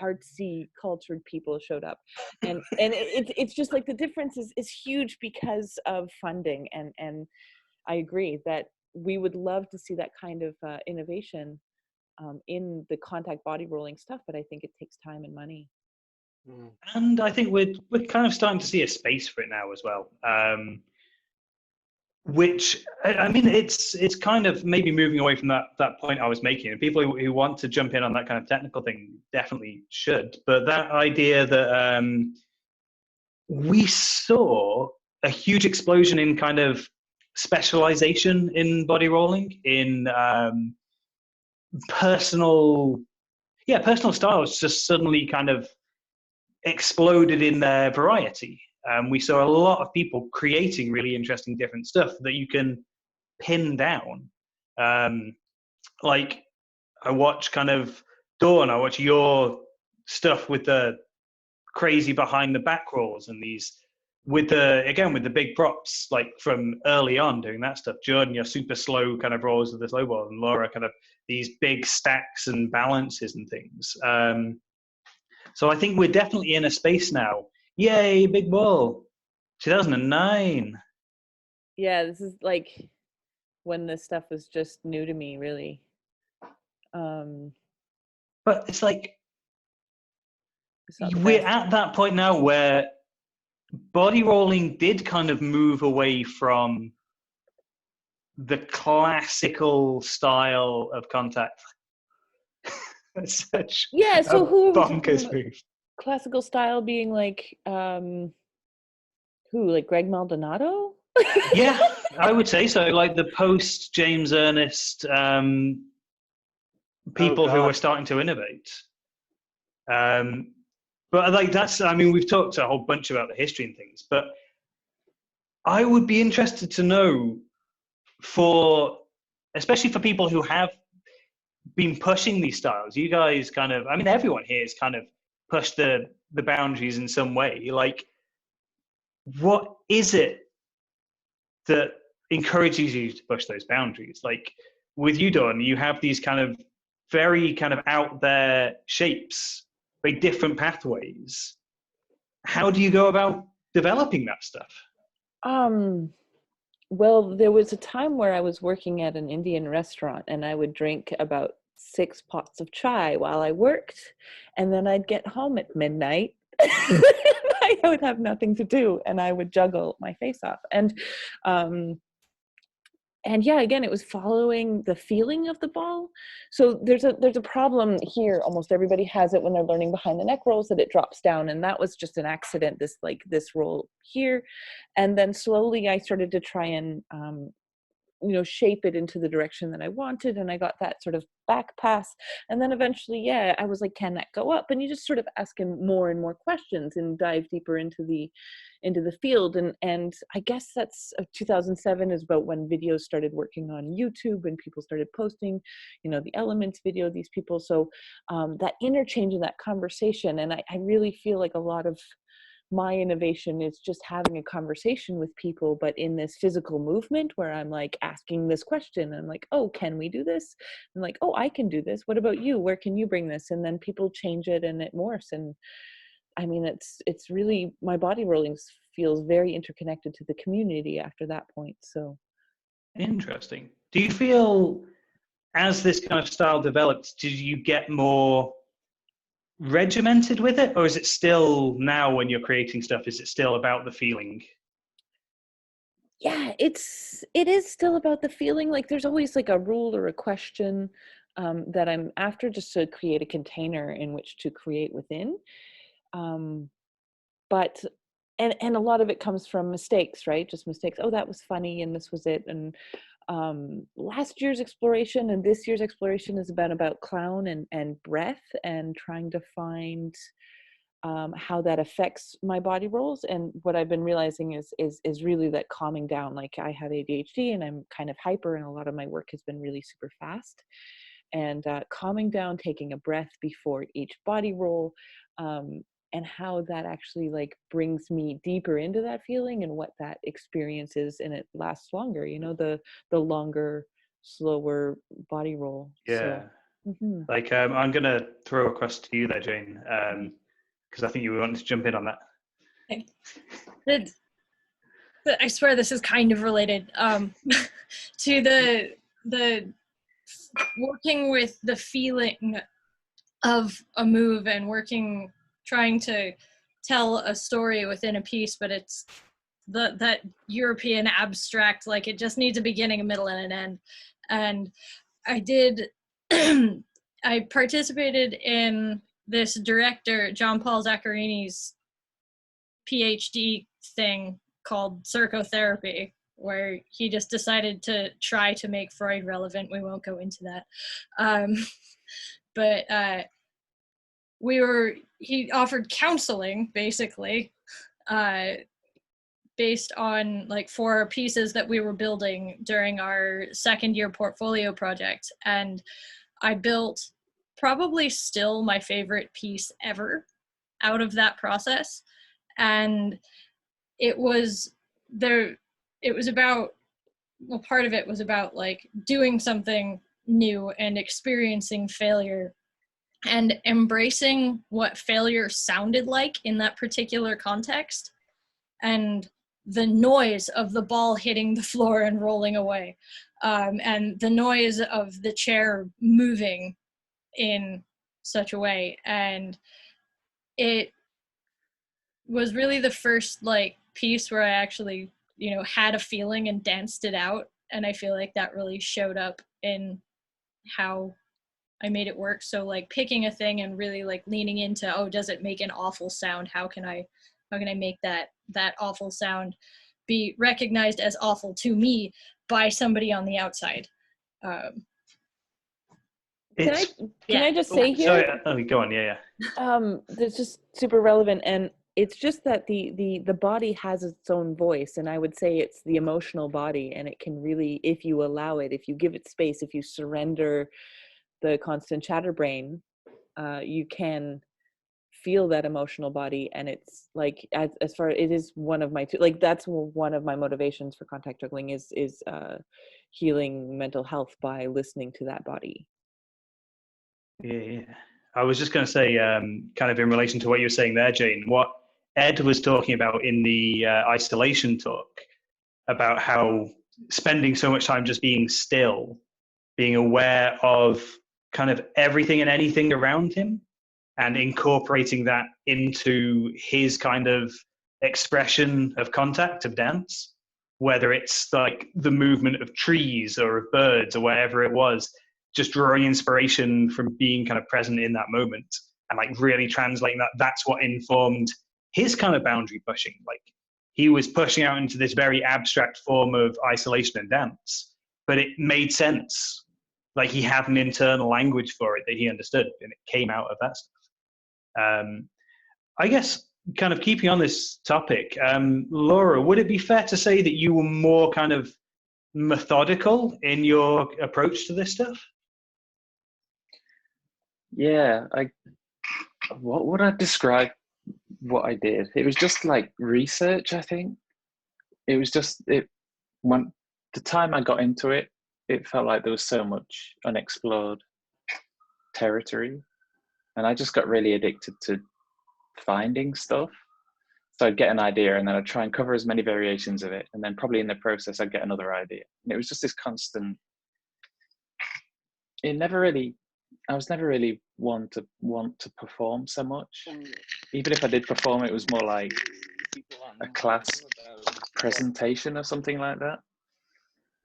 artsy cultured people showed up, and it's just like the difference is huge because of funding, and I agree that we would love to see that kind of innovation in the contact body rolling stuff, but I think it takes time and money. And I think we're kind of starting to see a space for it now as well. Which, I mean, it's kind of maybe moving away from that point I was making. And people who want to jump in on that kind of technical thing definitely should. But that idea that we saw a huge explosion in kind of specialization in body rolling, in personal styles just suddenly kind of exploded in their variety. We saw a lot of people creating really interesting different stuff that you can pin down. Like, I watch kind of Dawn, I watch your stuff with the crazy behind the back rolls and these with the big props, like from early on doing that stuff. Jordan, your super slow kind of rolls with the slow ball, and Laura kind of these big stacks and balances and things. So I think we're definitely in a space now. Yay, big ball. 2009. Yeah, this is like when this stuff was just new to me, really. But it's like we're at that point now where body rolling did kind of move away from the classical style of contact. That's such so who bonkers move. Classical style being like who, like Greg Maldonado? Yeah, I would say so. Like the post James Ernest people who were starting to innovate. But like that's, I mean, we've talked a whole bunch about the history and things, but I would be interested to know, especially for people who have been pushing these styles, you guys kind of, I mean, everyone here has kind of pushed the boundaries in some way. Like, what is it that encourages you to push those boundaries? Like with you, Dawn, you have these kind of very kind of out there shapes, very different pathways. How do you go about developing that stuff? Well, there was a time where I was working at an Indian restaurant, and I would drink about 6 pots of chai while I worked, and then I'd get home at midnight. I would have nothing to do, and I would juggle my face off. And yeah, again, it was following the feeling of the ball. So there's a problem here. Almost everybody has it when they're learning behind the neck rolls, that it drops down, and that was just an accident. This roll here, and then slowly I started to try and shape it into the direction that I wanted, and I got that sort of back pass, and then eventually, I was like, can that go up? And you just sort of ask him more and more questions and dive deeper into the field, and I guess that's 2007 is about when videos started working on YouTube and people started posting, the Elements video, these people. So that interchange and that conversation, and I really feel like a lot of my innovation is just having a conversation with people, but in this physical movement where I'm like asking this question. I'm like, oh, can we do this? I'm like, oh, I can do this. What about you? Where can you bring this? And then people change it and it morphs. And I mean, it's really, my body rolling feels very interconnected to the community after that point. So interesting. Do you feel as this kind of style developed, did you get more regimented with it, or is it still now when you're creating stuff, is it still about the feeling? Yeah, it is still about the feeling. Like there's always like a rule or a question that I'm after, just to create a container in which to create within. But and a lot of it comes from mistakes, right? Just mistakes. Oh, that was funny, and this was it. And last year's exploration and this year's exploration is about clown and breath, and trying to find how that affects my body rolls. And what I've been realizing is really that calming down. Like I have ADHD and I'm kind of hyper, and a lot of my work has been really super fast. And calming down, taking a breath before each body roll, and how that actually like brings me deeper into that feeling and what that experience is, and it lasts longer, you know, the longer, slower body roll. Yeah. So, like I'm gonna throw across to you there, Jane, because I think you wanted to jump in on that. I swear this is kind of related to the working with the feeling of a move, and trying to tell a story within a piece, but it's that European abstract, like it just needs a beginning, a middle, and an end. And I did I participated in this director John Paul Zaccarini's PhD thing called Circotherapy, where he just decided to try to make Freud relevant. We won't go into that. But he offered counseling, basically, based on like 4 pieces that we were building during our second year portfolio project. And I built probably still my favorite piece ever out of that process. And it was about, well, part of it was about like doing something new and experiencing failure and embracing what failure sounded like in that particular context, and the noise of the ball hitting the floor and rolling away, and the noise of the chair moving in such a way. And it was really the first like piece where I actually, you know, had a feeling and danced it out. And I feel like that really showed up in how I made it work. So like picking a thing and really like leaning into, oh, does it make an awful sound? How can I make that awful sound be recognized as awful to me by somebody on the outside? Can I just say here? Sorry, go on. Yeah. That's just super relevant, and it's just that the body has its own voice, and I would say it's the emotional body, and it can really, if you allow it, if you give it space, if you surrender the constant chatterbrain, you can feel that emotional body. And it's like, as far, it is one of my like that's one of my motivations for contact juggling is healing mental health by listening to that body. Yeah. I was just going to say, kind of in relation to what you were saying there, Jane, what Ed was talking about in the isolation talk, about how spending so much time just being still, being aware of kind of everything and anything around him, and incorporating that into his kind of expression of contact, of dance, whether it's like the movement of trees or of birds or whatever it was, just drawing inspiration from being kind of present in that moment and like really translating that. That's what informed his kind of boundary pushing. Like he was pushing out into this very abstract form of isolation and dance, but it made sense. Like he had an internal language for it that he understood, and it came out of that stuff. I guess kind of keeping on this topic, Laura, would it be fair to say that you were more kind of methodical in your approach to this stuff? Yeah, what would I describe what I did. It was just like research, I think. It was just when the time I got into it, it felt like there was so much unexplored territory, and I just got really addicted to finding stuff. So I'd get an idea, and then I'd try and cover as many variations of it, and then probably in the process I'd get another idea. And it was just this constant. I was never really one to want to perform so much. Even if I did perform, it was more like a class presentation or something like that.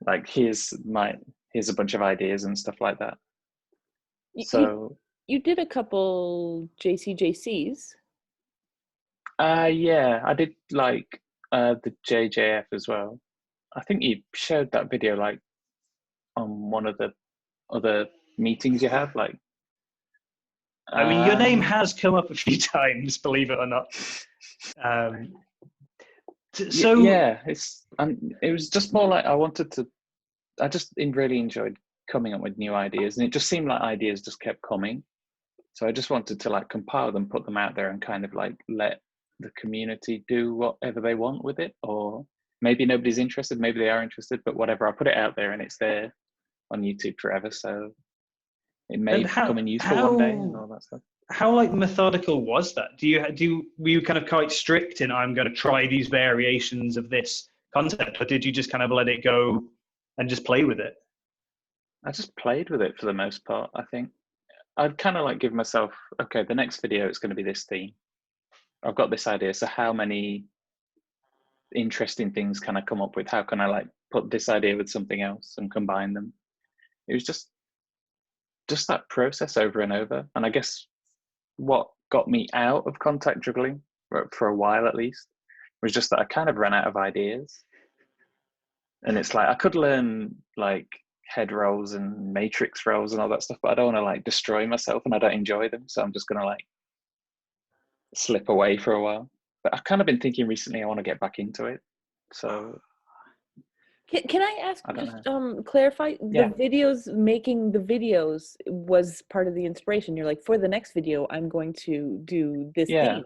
Like here's a bunch of ideas and stuff like that. So you did a couple JCJCs. Yeah, I did like the JJF as well. I think you showed that video like on one of the other meetings you have. Like, I mean, your name has come up a few times, believe it or not. So yeah, it was just more like I just really enjoyed coming up with new ideas, and it just seemed like ideas just kept coming. So I just wanted to like compile them, put them out there, and kind of like let the community do whatever they want with it. Or maybe nobody's interested, maybe they are interested, but whatever, I'll put it out there and it's there on YouTube forever. So it may become useful one day and all that stuff. How like methodical was that? Were you kind of quite strict in I'm going to try these variations of this concept, or did you just kind of let it go and just play with it? I just played with it for the most part. I think I'd kind of like give myself, okay, the next video is going to be this theme. I've got this idea. So how many interesting things can I come up with? How can I like put this idea with something else and combine them? It was just that process over and over. And I guess what got me out of contact juggling for a while at least was just that I kind of ran out of ideas. And it's like I could learn like head rolls and matrix rolls and all that stuff, but I don't want to like destroy myself, and I don't enjoy them, so I'm just gonna like slip away for a while. But I've kind of been thinking recently I want to get back into it. So can I ask, clarify, the videos, making the videos was part of the inspiration? You're like, for the next video I'm going to do this theme.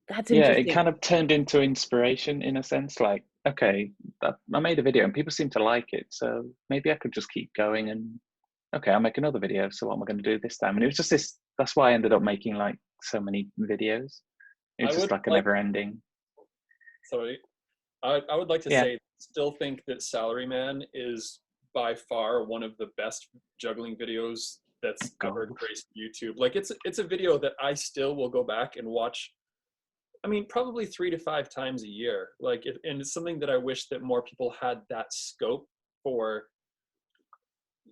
That's interesting. It kind of turned into inspiration in a sense. Like, okay, I made a video and people seem to like it, so maybe I could just keep going, and okay, I'll make another video. So what am I going to do this time? And it was just this. That's why I ended up making like so many videos. It's just like a never-ending. Sorry, I would like to say, still think that Salaryman is by far one of the best juggling videos that's ever graced YouTube. Like it's a video that I still will go back and watch. I mean, probably 3 to 5 times a year. Like, and it's something that I wish that more people had that scope for,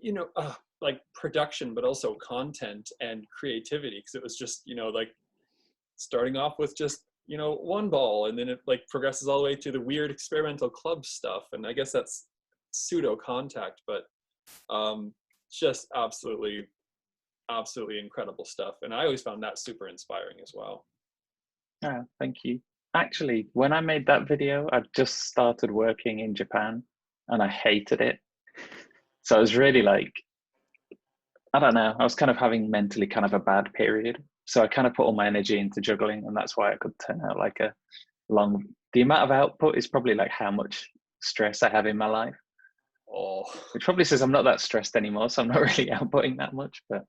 you know, like production, but also content and creativity. Because it was just, you know, like starting off with just, you know, one ball, and then it like progresses all the way to the weird experimental club stuff. And I guess that's pseudo contact, but just absolutely incredible stuff. And I always found that super inspiring as well. Oh, thank you. Actually, when I made that video, I'd just started working in Japan and I hated it. So I was really like, I don't know, I was kind of having mentally kind of a bad period. So I kind of put all my energy into juggling, and that's why I could turn out like the amount of output is probably like how much stress I have in my life. Oh, which probably says I'm not that stressed anymore, so I'm not really outputting that much, but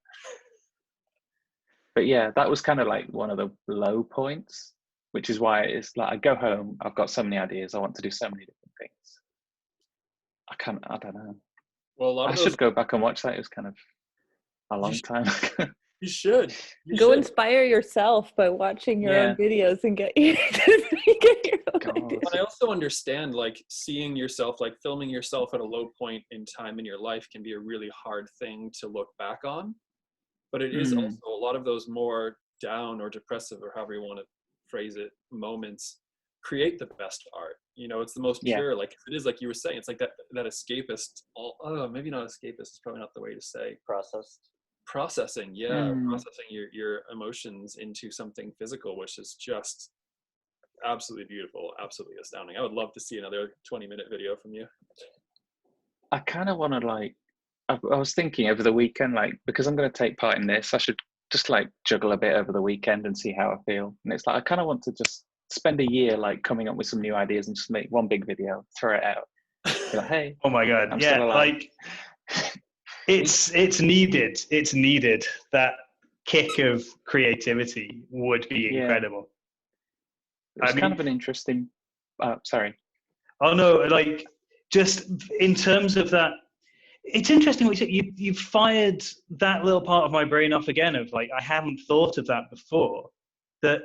yeah, that was kind of like one of the low points, which is why it's like I go home, I've got so many ideas, I want to do so many different things. I don't know. Well, I should go back and watch that. It was kind of a long time ago. You should. Go inspire yourself by watching your own videos and get your own ideas. But I also understand, like, seeing yourself, like filming yourself at a low point in time in your life can be a really hard thing to look back on. But it is also a lot of those more down or depressive, or however you want to phrase it, moments create the best art. You know, it's the most pure. Like it is, like you were saying, it's like that escapist. Maybe not escapist is probably not the way to say. Processing, processing your emotions into something physical, which is just absolutely beautiful, absolutely astounding. I would love to see another 20-minute video from you. I kind of want to like. I was thinking over the weekend, like, because I'm going to take part in this, I should just like juggle a bit over the weekend and see how I feel. And it's like I kind of want to just spend a year like coming up with some new ideas and just make one big video, throw it out. Be like, hey, Oh my god, I'm yeah, still alive. like it's needed. It's needed. That kick of creativity would be incredible. It's kind of an interesting. Sorry. Oh no, like just in terms of that, it's interesting what you said. You've fired that little part of my brain off again of like, I haven't thought of that before. That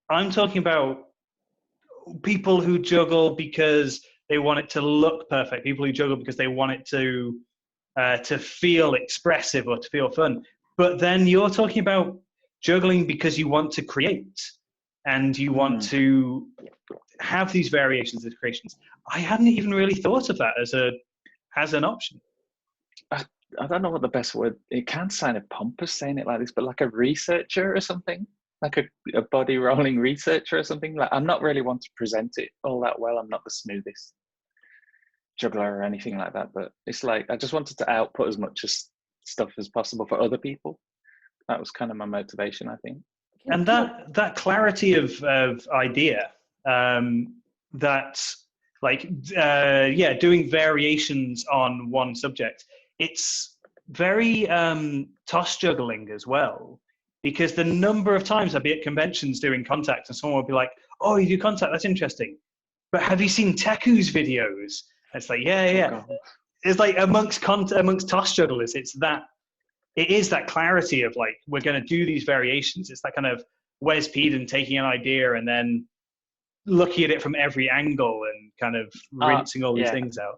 I'm talking about people who juggle because they want it to look perfect. People who juggle because they want it to feel expressive or to feel fun. But then you're talking about juggling because you want to create and you want to have these variations of creations. I hadn't even really thought of that as an option. I don't know what the best word. It can sound pompous saying it like this, but like a researcher or something, like a body rolling researcher or something. Like I'm not really one to present it all that well. I'm not the smoothest juggler or anything like that. But it's like I just wanted to output as much as stuff as possible for other people. That was kind of my motivation, I think. And that clarity of idea, that like doing variations on one subject. It's very toss juggling as well, because the number of times I'd be at conventions doing contact and someone would be like, oh, you do contact, that's interesting. But have you seen Teku's videos? And it's like, yeah. Oh, it's like amongst toss jugglers, it is that clarity of like, we're going to do these variations. It's that kind of Wes Peden taking an idea and then looking at it from every angle and kind of rinsing all these things out.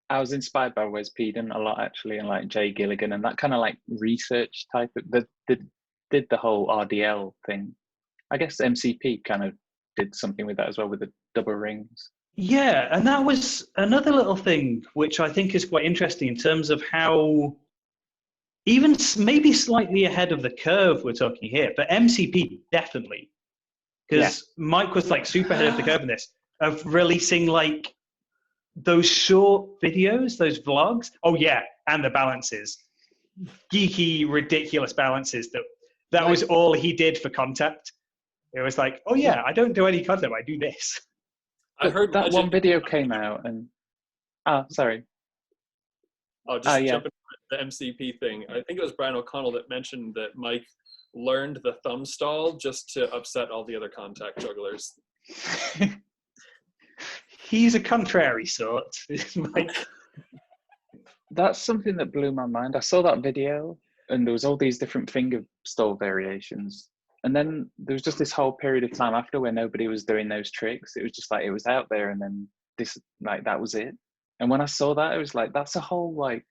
I was inspired by Wes Peden a lot, actually, and like Jay Gilligan and that kind of like research type of did the whole RDL thing. I guess MCP kind of did something with that as well, with the double rings. Yeah, and that was another little thing which I think is quite interesting in terms of how, even maybe slightly ahead of the curve we're talking here, but MCP definitely, because Mike was like super ahead of the curve in this, of releasing like those short videos, those vlogs. Oh yeah, and the balances, geeky, ridiculous balances. That was all he did for contact. It was like, oh yeah, I don't do any content, I do this. I heard that one video came out, and sorry. I'll just jump into the MCP thing. I think it was Brian O'Connell that mentioned that Mike learned the thumb stall just to upset all the other contact jugglers. He's a contrary sort. That's something that blew my mind. I saw that video and there was all these different finger stall variations. And then there was just this whole period of time after where nobody was doing those tricks. It was just like, it was out there and then that was it. And when I saw that, it was like, that's a whole like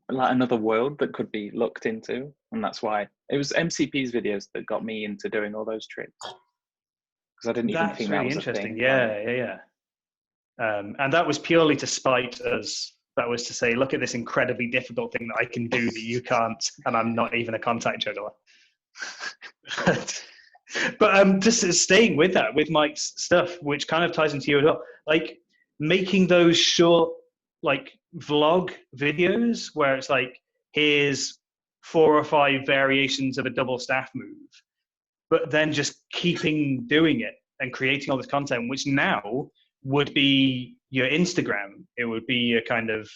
another world that could be looked into. And that's why it was MCP's videos that got me into doing all those tricks. Because I didn't even think that was interesting. a thing. Yeah. And that was purely to spite us. That was to say, look at this incredibly difficult thing that I can do that you can't, and I'm not even a contact juggler. But just staying with that, with Mike's stuff, which kind of ties into you as well, like making those short, like vlog videos where it's like, here's 4 or 5 variations of a double staff move, but then just keeping doing it and creating all this content, which now would be your Instagram. It would be a kind of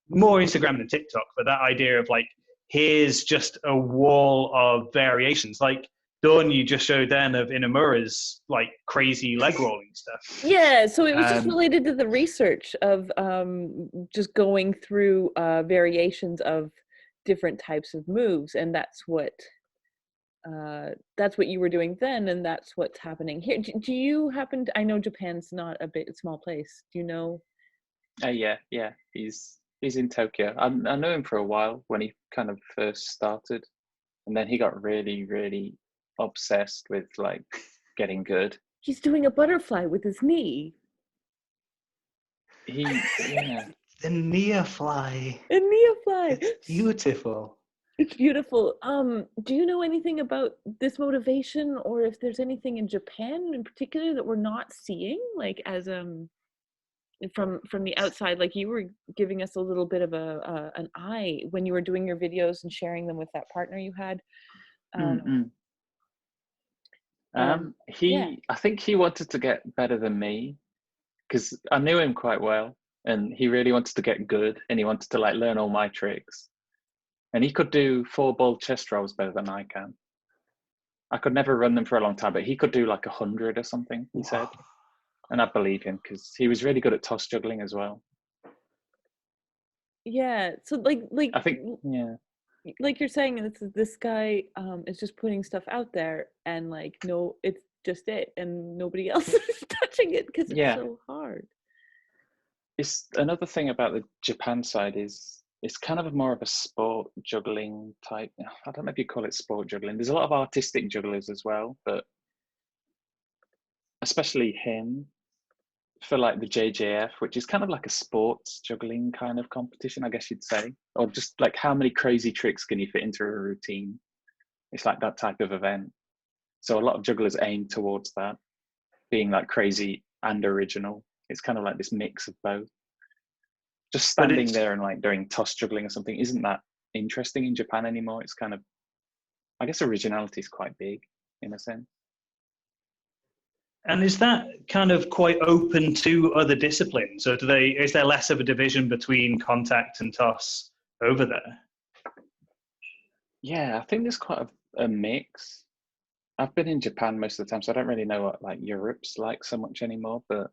more Instagram than TikTok, but that idea of like, here's just a wall of variations. Like Dawn, you just showed then of Inamura's like crazy leg rolling stuff. Yeah, so it was just related to the research of just going through variations of different types of moves, and that's what you were doing then, and that's what's happening here. Do you happen to, I know Japan's not a small place. Do you know? Yeah. He's in Tokyo. I knew him for a while when he kind of first started, and then he got really, really obsessed with like getting good. He's doing a butterfly with his knee. The neofly. A neofly. It's beautiful. It's beautiful. Do you know anything about this motivation, or if there's anything in Japan in particular that we're not seeing, like as from the outside, like you were giving us a little bit of an eye when you were doing your videos and sharing them with that partner you had. I think he wanted to get better than me because I knew him quite well, and he really wanted to get good, and he wanted to like learn all my tricks. And he could do 4 ball chest rolls better than I can. I could never run them for a long time, but he could do like 100 or something, he said. And I believe him because he was really good at toss juggling as well. Yeah. So like I think, yeah. Like you're saying, this guy is just putting stuff out there, and like, no, it's just it, and nobody else is touching it because it's so hard. It's another thing about the Japan side is it's kind of more of a sport juggling type. I don't know if you call it sport juggling. There's a lot of artistic jugglers as well, but especially him for like the JJF, which is kind of like a sports juggling kind of competition, I guess you'd say, or just like how many crazy tricks can you fit into a routine? It's like that type of event. So a lot of jugglers aim towards that, being like crazy and original. It's kind of like this mix of both. Just standing there and like doing toss juggling or something isn't that interesting in Japan anymore. It's kind of, I guess originality is quite big in a sense. And is that kind of quite open to other disciplines? Or is there less of a division between contact and toss over there? Yeah, I think there's quite a mix. I've been in Japan most of the time, so I don't really know what like Europe's like so much anymore, but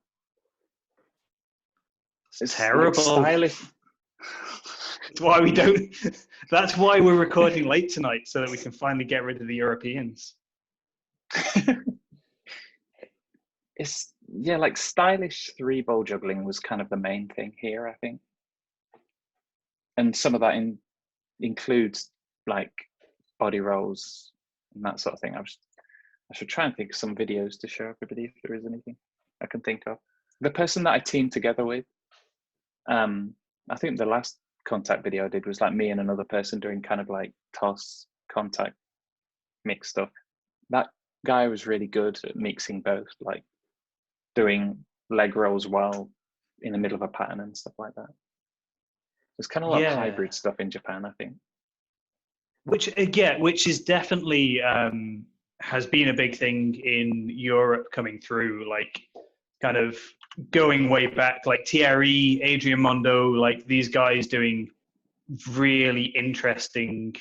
it's terrible. Like stylish. That's why we're recording late tonight, so that we can finally get rid of the Europeans. It's like stylish 3-ball juggling was kind of the main thing here, I think, and some of that includes like body rolls and that sort of thing. I should try and think of some videos to show everybody if there is anything I can think of. The person that I teamed together with, I think the last contact video I did was like me and another person doing kind of like toss, contact, mix stuff. That guy was really good at mixing both, like doing leg rolls while in the middle of a pattern and stuff like that. There's kind of a lot of hybrid stuff in Japan, I think. Which is definitely has been a big thing in Europe coming through, like kind of going way back, like Thierry, Adrian Mondo, like these guys doing really interesting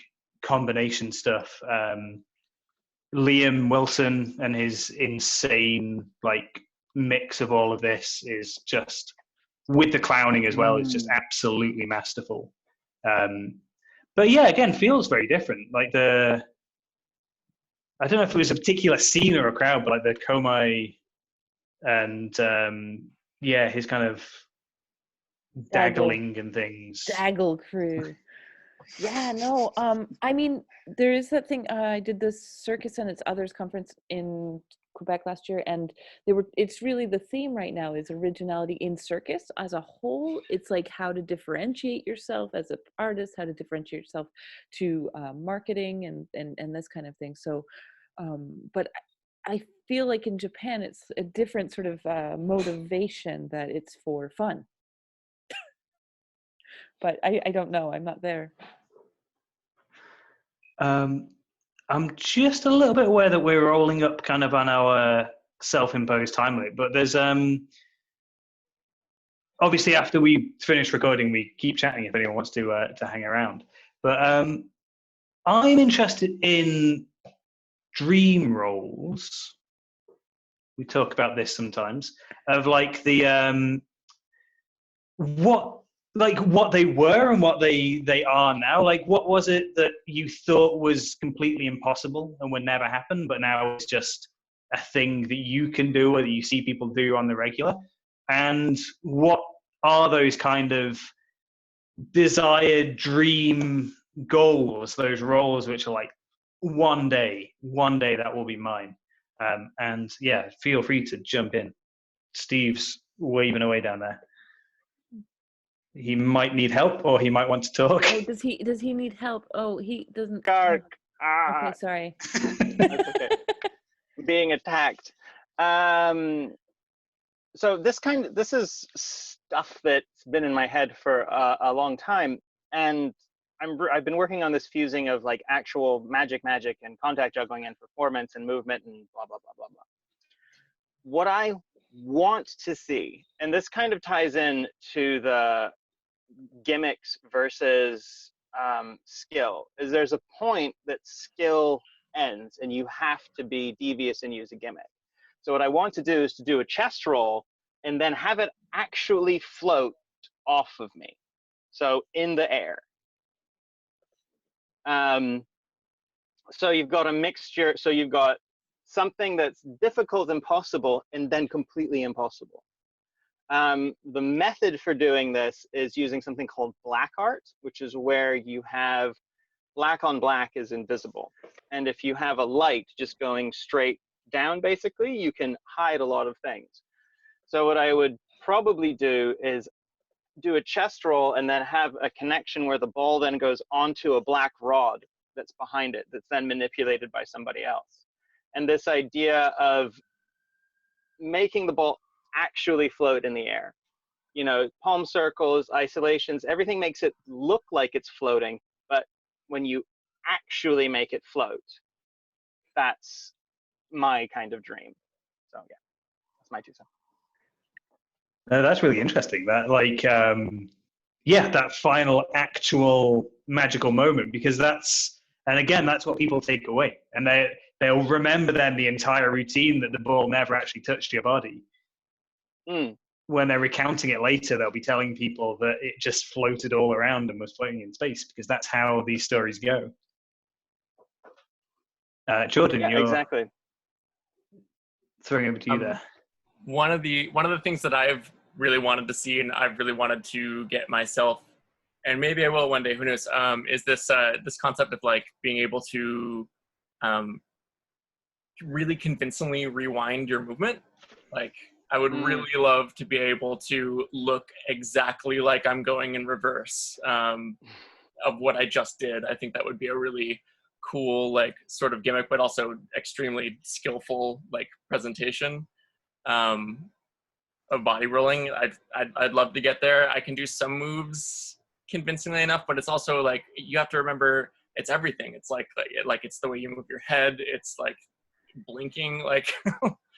combination stuff. Liam Wilson and his insane like mix of all of this is just, with the clowning as well, it's just absolutely masterful. But yeah, again, feels very different. Like I don't know if it was a particular scene or a crowd, but like the Komai and his kind of daggling and things. Daggle crew. Yeah, no. I mean, there is that thing. I did this Circus and Its Others conference in Quebec last year, and it's really the theme right now is originality in circus as a whole. It's like how to differentiate yourself as an artist, how to differentiate yourself to marketing and this kind of thing. So, but I feel like in Japan, it's a different sort of motivation, that it's for fun. But I don't know. I'm not there. I'm just a little bit aware that we're rolling up kind of on our self-imposed time limit, but there's obviously after we finish recording, we keep chatting if anyone wants to hang around. But I'm interested in dream roles. We talk about this sometimes, of like the what they were and what they are now. Like, what was it that you thought was completely impossible and would never happen, but now it's just a thing that you can do or that you see people do on the regular? And what are those kind of desired dream goals, those roles which are like, one day that will be mine? And yeah, feel free to jump in. Steve's waving away down there. He might need help, or he might want to talk. Oh, does he need help? Oh, he doesn't. Gark. Okay, sorry. That's okay. Being attacked. so this is stuff that's been in my head for a long time, and I've been working on this fusing of like actual magic and contact juggling and performance and movement and blah blah blah blah blah. What I want to see, and this kind of ties in to the gimmicks versus skill, is there's a point that skill ends and you have to be devious and use a gimmick. So what I want to do is to do a chest roll and then have it actually float off of me, so in the air. So you've got a mixture, so you've got something that's difficult and possible and then completely impossible. The method for doing this is using something called black art, which is where you have black on black is invisible. And if you have a light just going straight down, basically, you can hide a lot of things. So what I would probably do is do a chest roll and then have a connection where the ball then goes onto a black rod that's behind it, that's then manipulated by somebody else. And this idea of making the ball actually float in the air. You know, palm circles, isolations, everything makes it look like it's floating, but when you actually make it float, that's my kind of dream. So yeah, that's my 2 cents. No, that's really interesting. That like, yeah, that final actual magical moment, because that's, and again, that's what people take away, and they'll remember then the entire routine that the ball never actually touched your body. When they're recounting it later, they'll be telling people that it just floated all around and was floating in space, because that's how these stories go. Jordan, Yeah, you're exactly. throwing over to you there. One of the things that I've really wanted to see, and I've really wanted to get myself, and maybe I will one day, who knows, is this this concept of like being able to really convincingly rewind your movement. Like, I would really love to be able to look exactly like I'm going in reverse of what I just did. I think that would be a really cool, like, sort of gimmick, but also extremely skillful, like, presentation of body rolling. I'd love to get there. I can do some moves convincingly enough, but it's also like, you have to remember, it's everything. It's like it's the way you move your head. It's like blinking, like.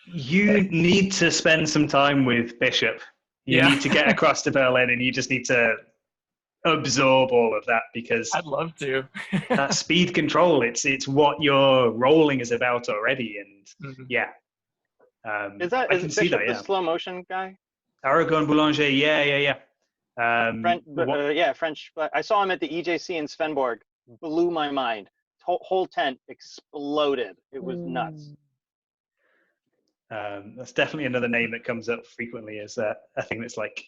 You need to spend some time with Bishop. You need to get across to Berlin, and you just need to absorb all of that, because I'd love to. that speed control, it's what your rolling is about already, and yeah. Is Bishop the slow motion guy? Aragon Boulanger, yeah. French. I saw him at the EJC in Svenborg. Blew my mind. Whole tent exploded. It was nuts. That's definitely another name that comes up frequently as a thing that's like,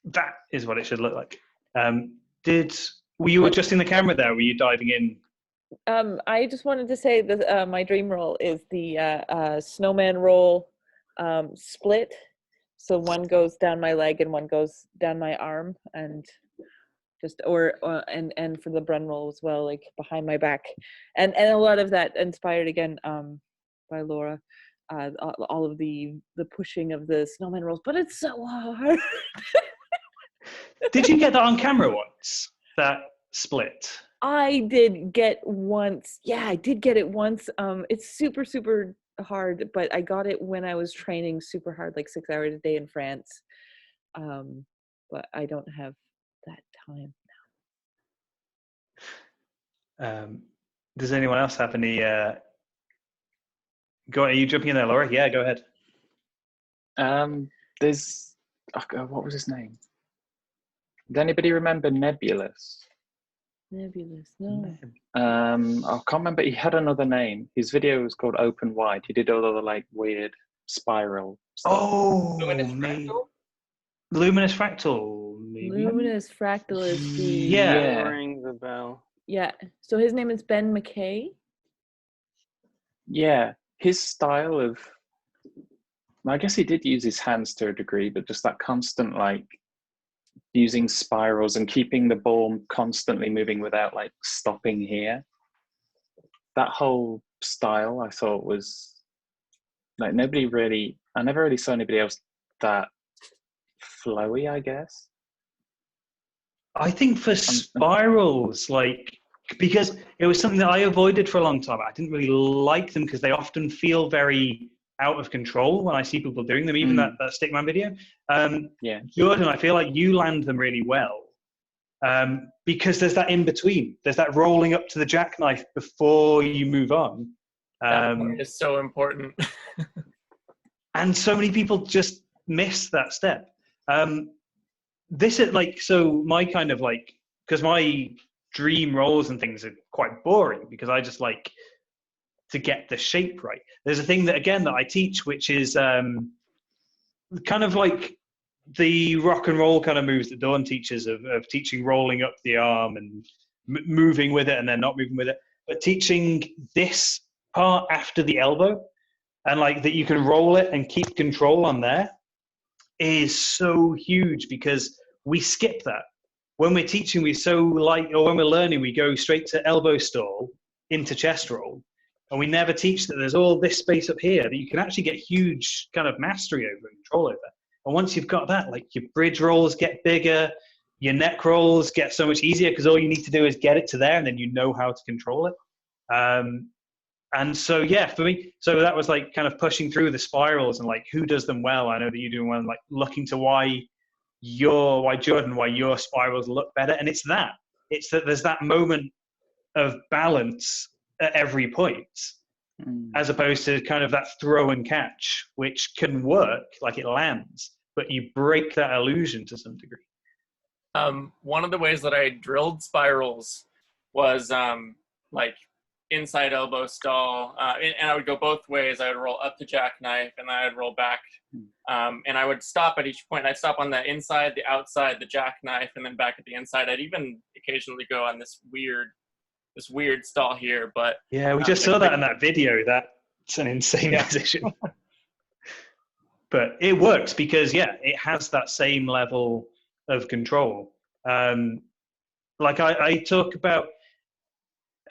that is what it should look like. Were you adjusting the camera there? Were you diving in? I just wanted to say that my dream roll is the snowman roll split. So one goes down my leg and one goes down my arm, and just and for the Brun roll as well, like behind my back, and a lot of that inspired again by Laura. All of the pushing of the snowman rolls, but it's so hard. Did you get that on camera once, that split? I did get once. Yeah, I did get it once. It's super, super hard, but I got it when I was training super hard, like 6 hours a day in France. But I don't have that time now. Does anyone else have any... Go on, are you jumping in there, Laura? Yeah, go ahead. There's... what was his name? Does anybody remember Nebulous? Nebulous, no. I can't remember. He had another name. His video was called Open Wide. He did all the like weird spiral stuff. Oh, Luminous Fractal? Luminous Fractal, maybe? Luminous Fractal is the... Yeah. Rings a bell. Yeah. So his name is Ben McKay? Yeah. His style of... I guess he did use his hands to a degree, but just that constant, like, using spirals and keeping the ball constantly moving without like stopping here. That whole style I thought was like I never really saw anybody else that flowy, I guess. I think for spirals, like, because it was something that I avoided for a long time. I didn't really like them because they often feel very out of control when I see people doing them, even that Stickman video. Yeah. Jordan, I feel like you land them really well because there's that in between. There's that rolling up to the jackknife before you move on. That part is so important. And so many people just miss that step. This is like, so my kind of like, because my dream rolls and things are quite boring because I just like to get the shape right. There's a thing that, again, that I teach, which is kind of like the rock and roll kind of moves that Dawn teaches of teaching rolling up the arm and moving with it and then not moving with it, but teaching this part after the elbow and like that you can roll it and keep control on there is so huge because we skip that. When we're teaching, we so like, or when we're learning, we go straight to elbow stall into chest roll. And we never teach that there's all this space up here that you can actually get huge kind of mastery over and control over. And once you've got that, like your bridge rolls get bigger, your neck rolls get so much easier because all you need to do is get it to there and then you know how to control it. And so, yeah, for me, so that was like kind of pushing through the spirals and like who does them well. I know that you're doing well, like looking to why your spirals look better. And it's that there's that moment of balance at every point, as opposed to kind of that throw and catch, which can work, like it lands, but you break that illusion to some degree. One of the ways that I drilled spirals was like inside elbow stall, and I would go both ways. I would roll up to jackknife, and then I'd roll back, and I would stop at each point. I'd stop on the inside, the outside, the jackknife, and then back at the inside. I'd even occasionally go on this weird stall here, but yeah, we just saw that in that video. That's an insane position. But it works because it has that same level of control. Like I talk about,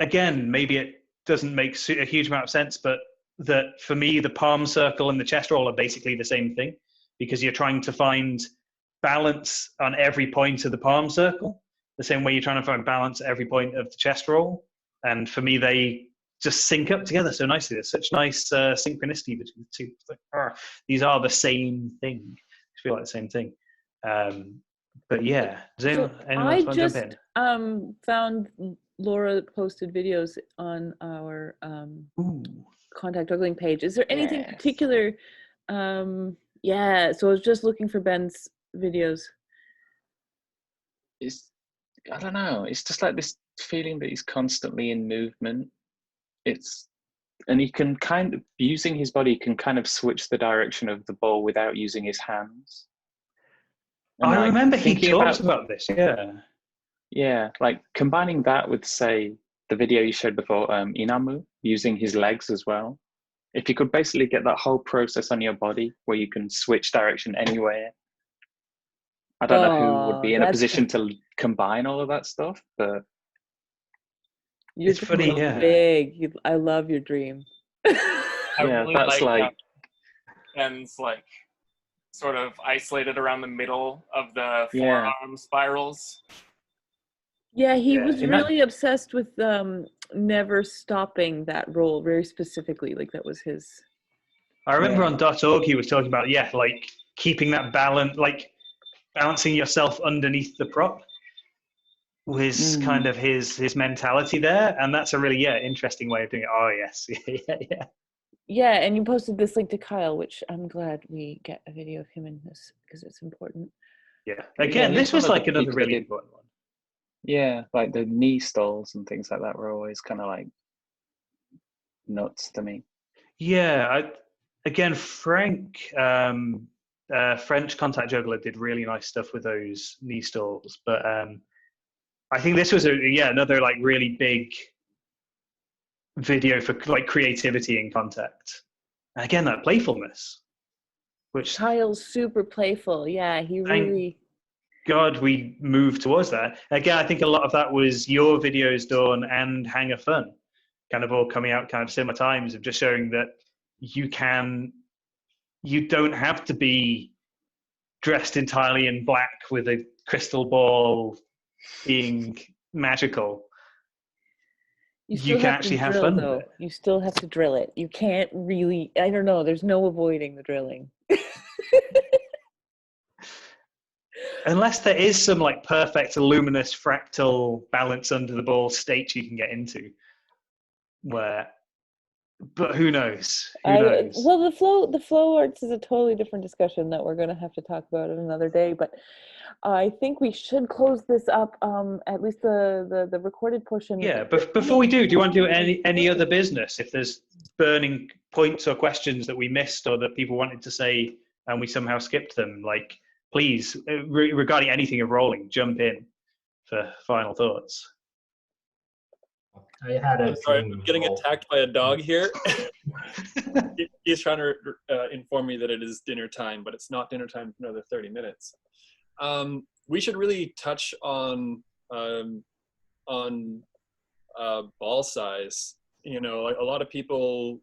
again, maybe it doesn't make a huge amount of sense, but that for me, the palm circle and the chest roll are basically the same thing because you're trying to find balance on every point of the palm circle, the same way you're trying to find balance at every point of the chest roll. And for me, they just sync up together so nicely. There's such nice synchronicity between the two. It's like, these are the same thing. I feel like the same thing. But yeah, does anyone else want to jump in? Found Laura posted videos on our Contact Juggling page. Is there anything particular? So I was just looking for Ben's videos. I don't know. It's just like this feeling that he's constantly in movement. And he can kind of, using his body, can kind of switch the direction of the ball without using his hands. And I remember he talks about this, Yeah, like combining that with, say, the video you showed before, Inamu, using his legs as well. If you could basically get that whole process on your body where you can switch direction anywhere. I don't know who would be in a position to combine all of that stuff, but it's funny, big. I love your dream. I really like Ben's like sort of isolated around the middle of the forearm spirals. Yeah, he was really obsessed with never stopping that roll very specifically. Like that was his. I remember on .org he was talking about like keeping that balance, like balancing yourself underneath the prop was kind of his mentality there, and that's a really interesting way of doing it. Oh yes, yeah. And you posted this link to Kyle, which I'm glad we get a video of him in this because it's important. Yeah, again, this was like another really important one. Yeah, like the knee stalls and things like that were always kind of like nuts to me. Yeah, again, Frank, French Contact Juggler, did really nice stuff with those knee stalls, but I think this was another like really big video for like creativity in Contact. And again, that playfulness, which Kyle's super playful. Yeah, he really. God, we moved towards that. Again, I think a lot of that was your videos, Dawn, and Hanger Fun, kind of all coming out kind of similar times of just showing that you don't have to be dressed entirely in black with a crystal ball being magical, you can actually have fun with it. You still have to drill it. You can't really, I don't know, there's no avoiding the drilling. Unless there is some like perfect luminous fractal balance under the ball state you can get into, but who knows? Who knows? Well, the flow arts is a totally different discussion that we're going to have to talk about at another day. But I think we should close this up. At least the recorded portion. Yeah, but before we do you want to do any other business? If there's burning points or questions that we missed or that people wanted to say and we somehow skipped them, like please, regarding anything of rolling, jump in for final thoughts. I had a Sorry, I'm getting attacked by a dog here. He's trying to inform me that it is dinner time, but it's not dinner time for another 30 minutes. We should really touch on ball size. You know, like a lot of people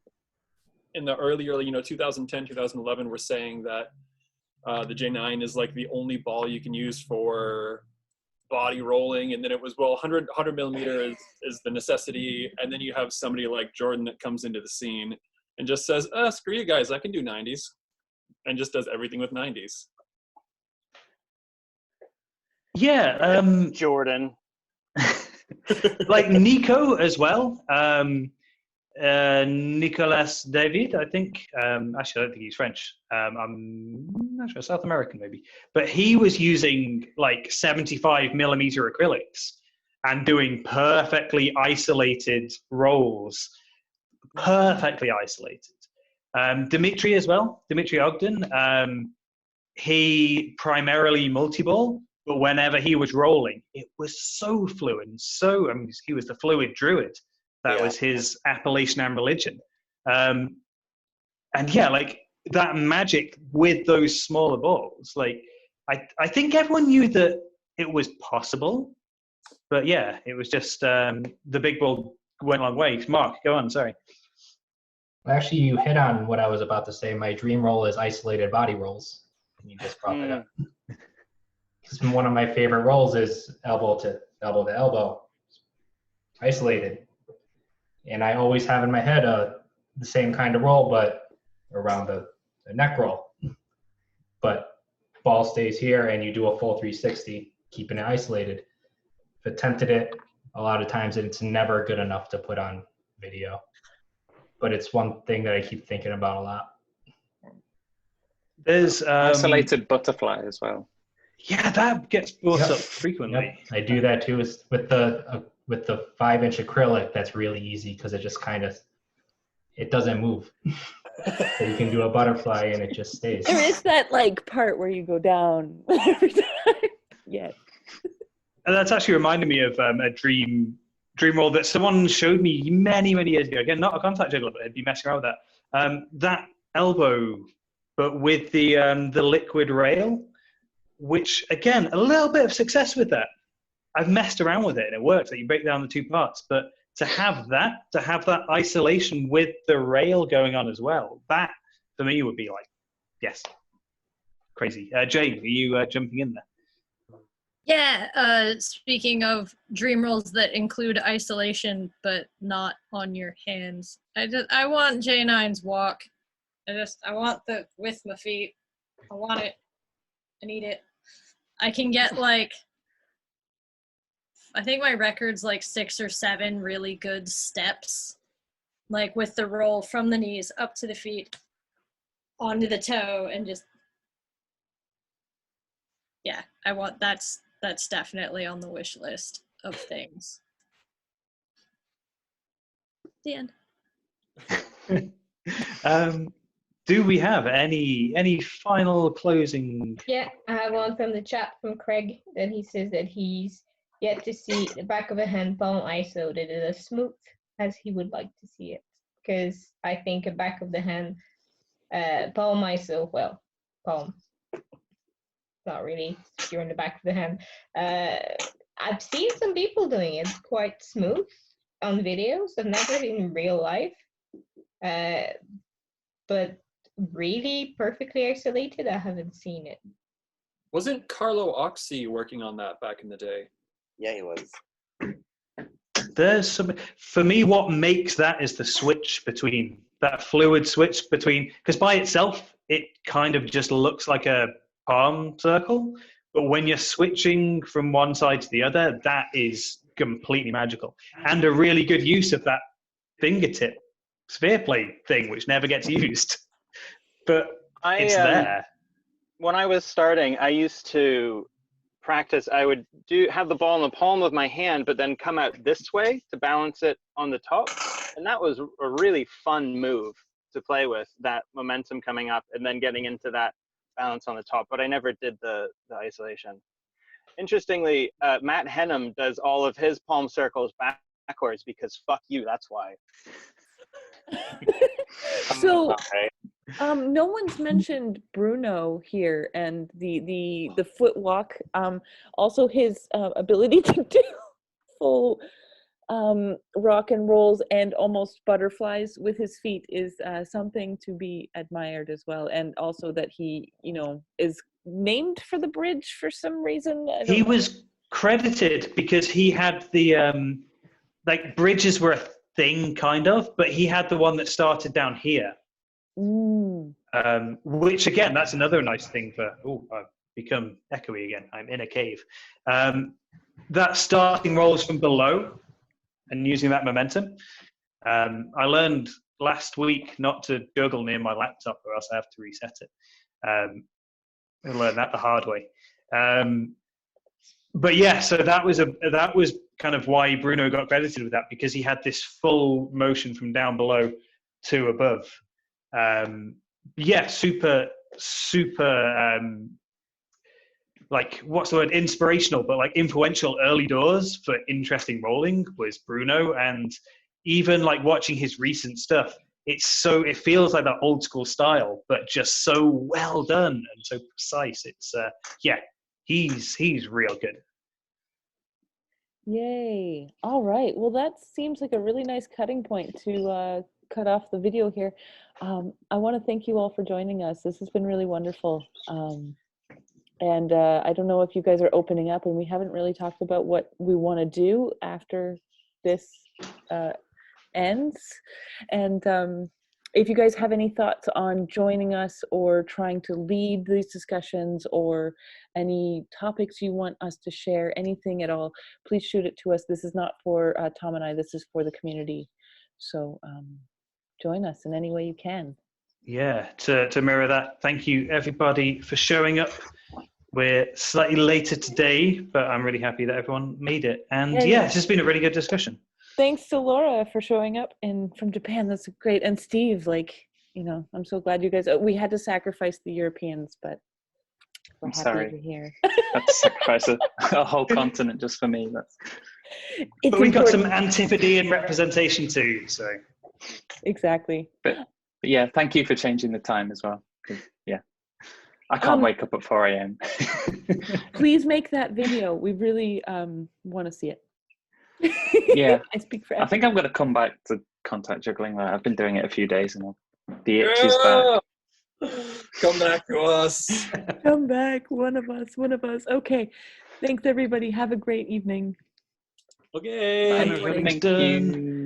in the early 2010, 2011 were saying that the J9 is like the only ball you can use for body rolling, and then it was, well, 100 millimeter is the necessity, and then you have somebody like Jordan that comes into the scene and just says, screw you guys, I can do 90s, and just does everything with 90s. Yeah, Jordan. like Nico as well. Nicolas David, I think. Actually, I don't think he's French. I'm not sure, South American maybe. But he was using like 75 millimeter acrylics and doing perfectly isolated rolls. Perfectly isolated. Dimitri as well, Dimitri Ogden. He primarily multi-ball, but whenever he was rolling, it was so fluid. He was the fluid druid. That was his appellation and religion. And yeah, like that magic with those smaller balls. Like, I think everyone knew that it was possible, but yeah, it was just the big ball went a long way. Mark, go on, sorry. Actually, you hit on what I was about to say. My dream roll is isolated body rolls. You just brought that up. Because one of my favorite rolls is elbow to elbow, isolated. And I always have in my head the same kind of roll, but around the neck roll. But ball stays here, and you do a full 360, keeping it isolated. I've attempted it a lot of times, and it's never good enough to put on video. But it's one thing that I keep thinking about a lot. There's isolated butterfly as well. Yeah, that gets brought up frequently. Yep. I do that too. Is with the 5-inch acrylic. That's really easy because it just it doesn't move. So you can do a butterfly and it just stays. There is that like part where you go down every time. Yeah. And that's actually reminded me of a dream roll that someone showed me many years ago. Again, not a contact juggler, but I'd be messing around with that. That elbow, but with the liquid rail, which again, a little bit of success with that. I've messed around with it and it works. That you break down the two parts, but to have that isolation with the rail going on as well, that for me would be like, yes, crazy. Jay, are you jumping in there? Yeah, speaking of dream rolls that include isolation but not on your hands, I want J9's walk. I want the with my feet. I want it. I need it. I can get like, I think my record's like 6 or 7 really good steps, like with the roll from the knees up to the feet, onto the toe, and just, yeah, that's definitely on the wish list of things. The end. Do we have any final closing? Yeah, I have one from the chat from Craig that he says that he's yet to see the back of a hand palm ISO that is as smooth as he would like to see it. Because I think a back of the hand palm ISO, well, palm, not really, you're in the back of the hand. I've seen some people doing it quite smooth on videos. I've never in real life. But really perfectly isolated, I haven't seen it. Wasn't Carlo Oxy working on that back in the day? Yeah, he was. There's some, for me, what makes that is the switch between, that fluid switch between, because by itself, it kind of just looks like a palm circle. But when you're switching from one side to the other, that is completely magical. And a really good use of that fingertip sphere plate thing, which never gets used. But it's there. When I was starting, I used to practice. I would have the ball in the palm of my hand, but then come out this way to balance it on the top. And that was a really fun move to play with, that momentum coming up and then getting into that balance on the top. But I never did the isolation. Interestingly, Matt Henham does all of his palm circles backwards because fuck you, that's why. So no one's mentioned Bruno here and the footwalk. Also his ability to do full rock and rolls and almost butterflies with his feet is something to be admired as well. And also that he, is named for the bridge for some reason. He was credited because he had the like bridges were a thing kind of, but he had the one that started down here. Which again, that's another nice thing for. Oh, I've become echoey again. I'm in a cave. That starting rolls from below and using that momentum. I learned last week not to juggle near my laptop, or else I have to reset it. I learned that the hard way. But yeah, so that was kind of why Bruno got credited with that, because he had this full motion from down below to above. Yeah, super, like, what's the word? Inspirational, but like influential early doors for interesting rolling was Bruno. And even like watching his recent stuff, it feels like that old school style, but just so well done and so precise. It's yeah, he's real good. Yay. All right. Well, that seems like a really nice cutting point to cut off the video here. I want to thank you all for joining us. This has been really wonderful. And I don't know if you guys are opening up, and we haven't really talked about what we want to do after this ends. And if you guys have any thoughts on joining us or trying to lead these discussions, or any topics you want us to share, anything at all, please shoot it to us. This is not for Tom and I, this is for the community. So join us in any way you can. Yeah, to mirror that, thank you everybody for showing up. We're slightly later today, but I'm really happy that everyone made it. And yeah, it's just been a really good discussion. Thanks to Laura for showing up from Japan. That's great. And Steve, I'm so glad you guys, we had to sacrifice the Europeans, but we're I'm happy sorry. you're here. Had to sacrifice a whole continent just for me. But we've got some Antipodean representation too, so. Exactly. But yeah, thank you for changing the time as well. Yeah, I can't wake up at 4 a.m. Please make that video. We really want to see it. Yeah, I speak for. I think I'm going to come back to contact juggling. I've been doing it a few days and the itch is back. Come back to us. Come back, one of us. Okay, thanks everybody. Have a great evening. Okay. Thank you.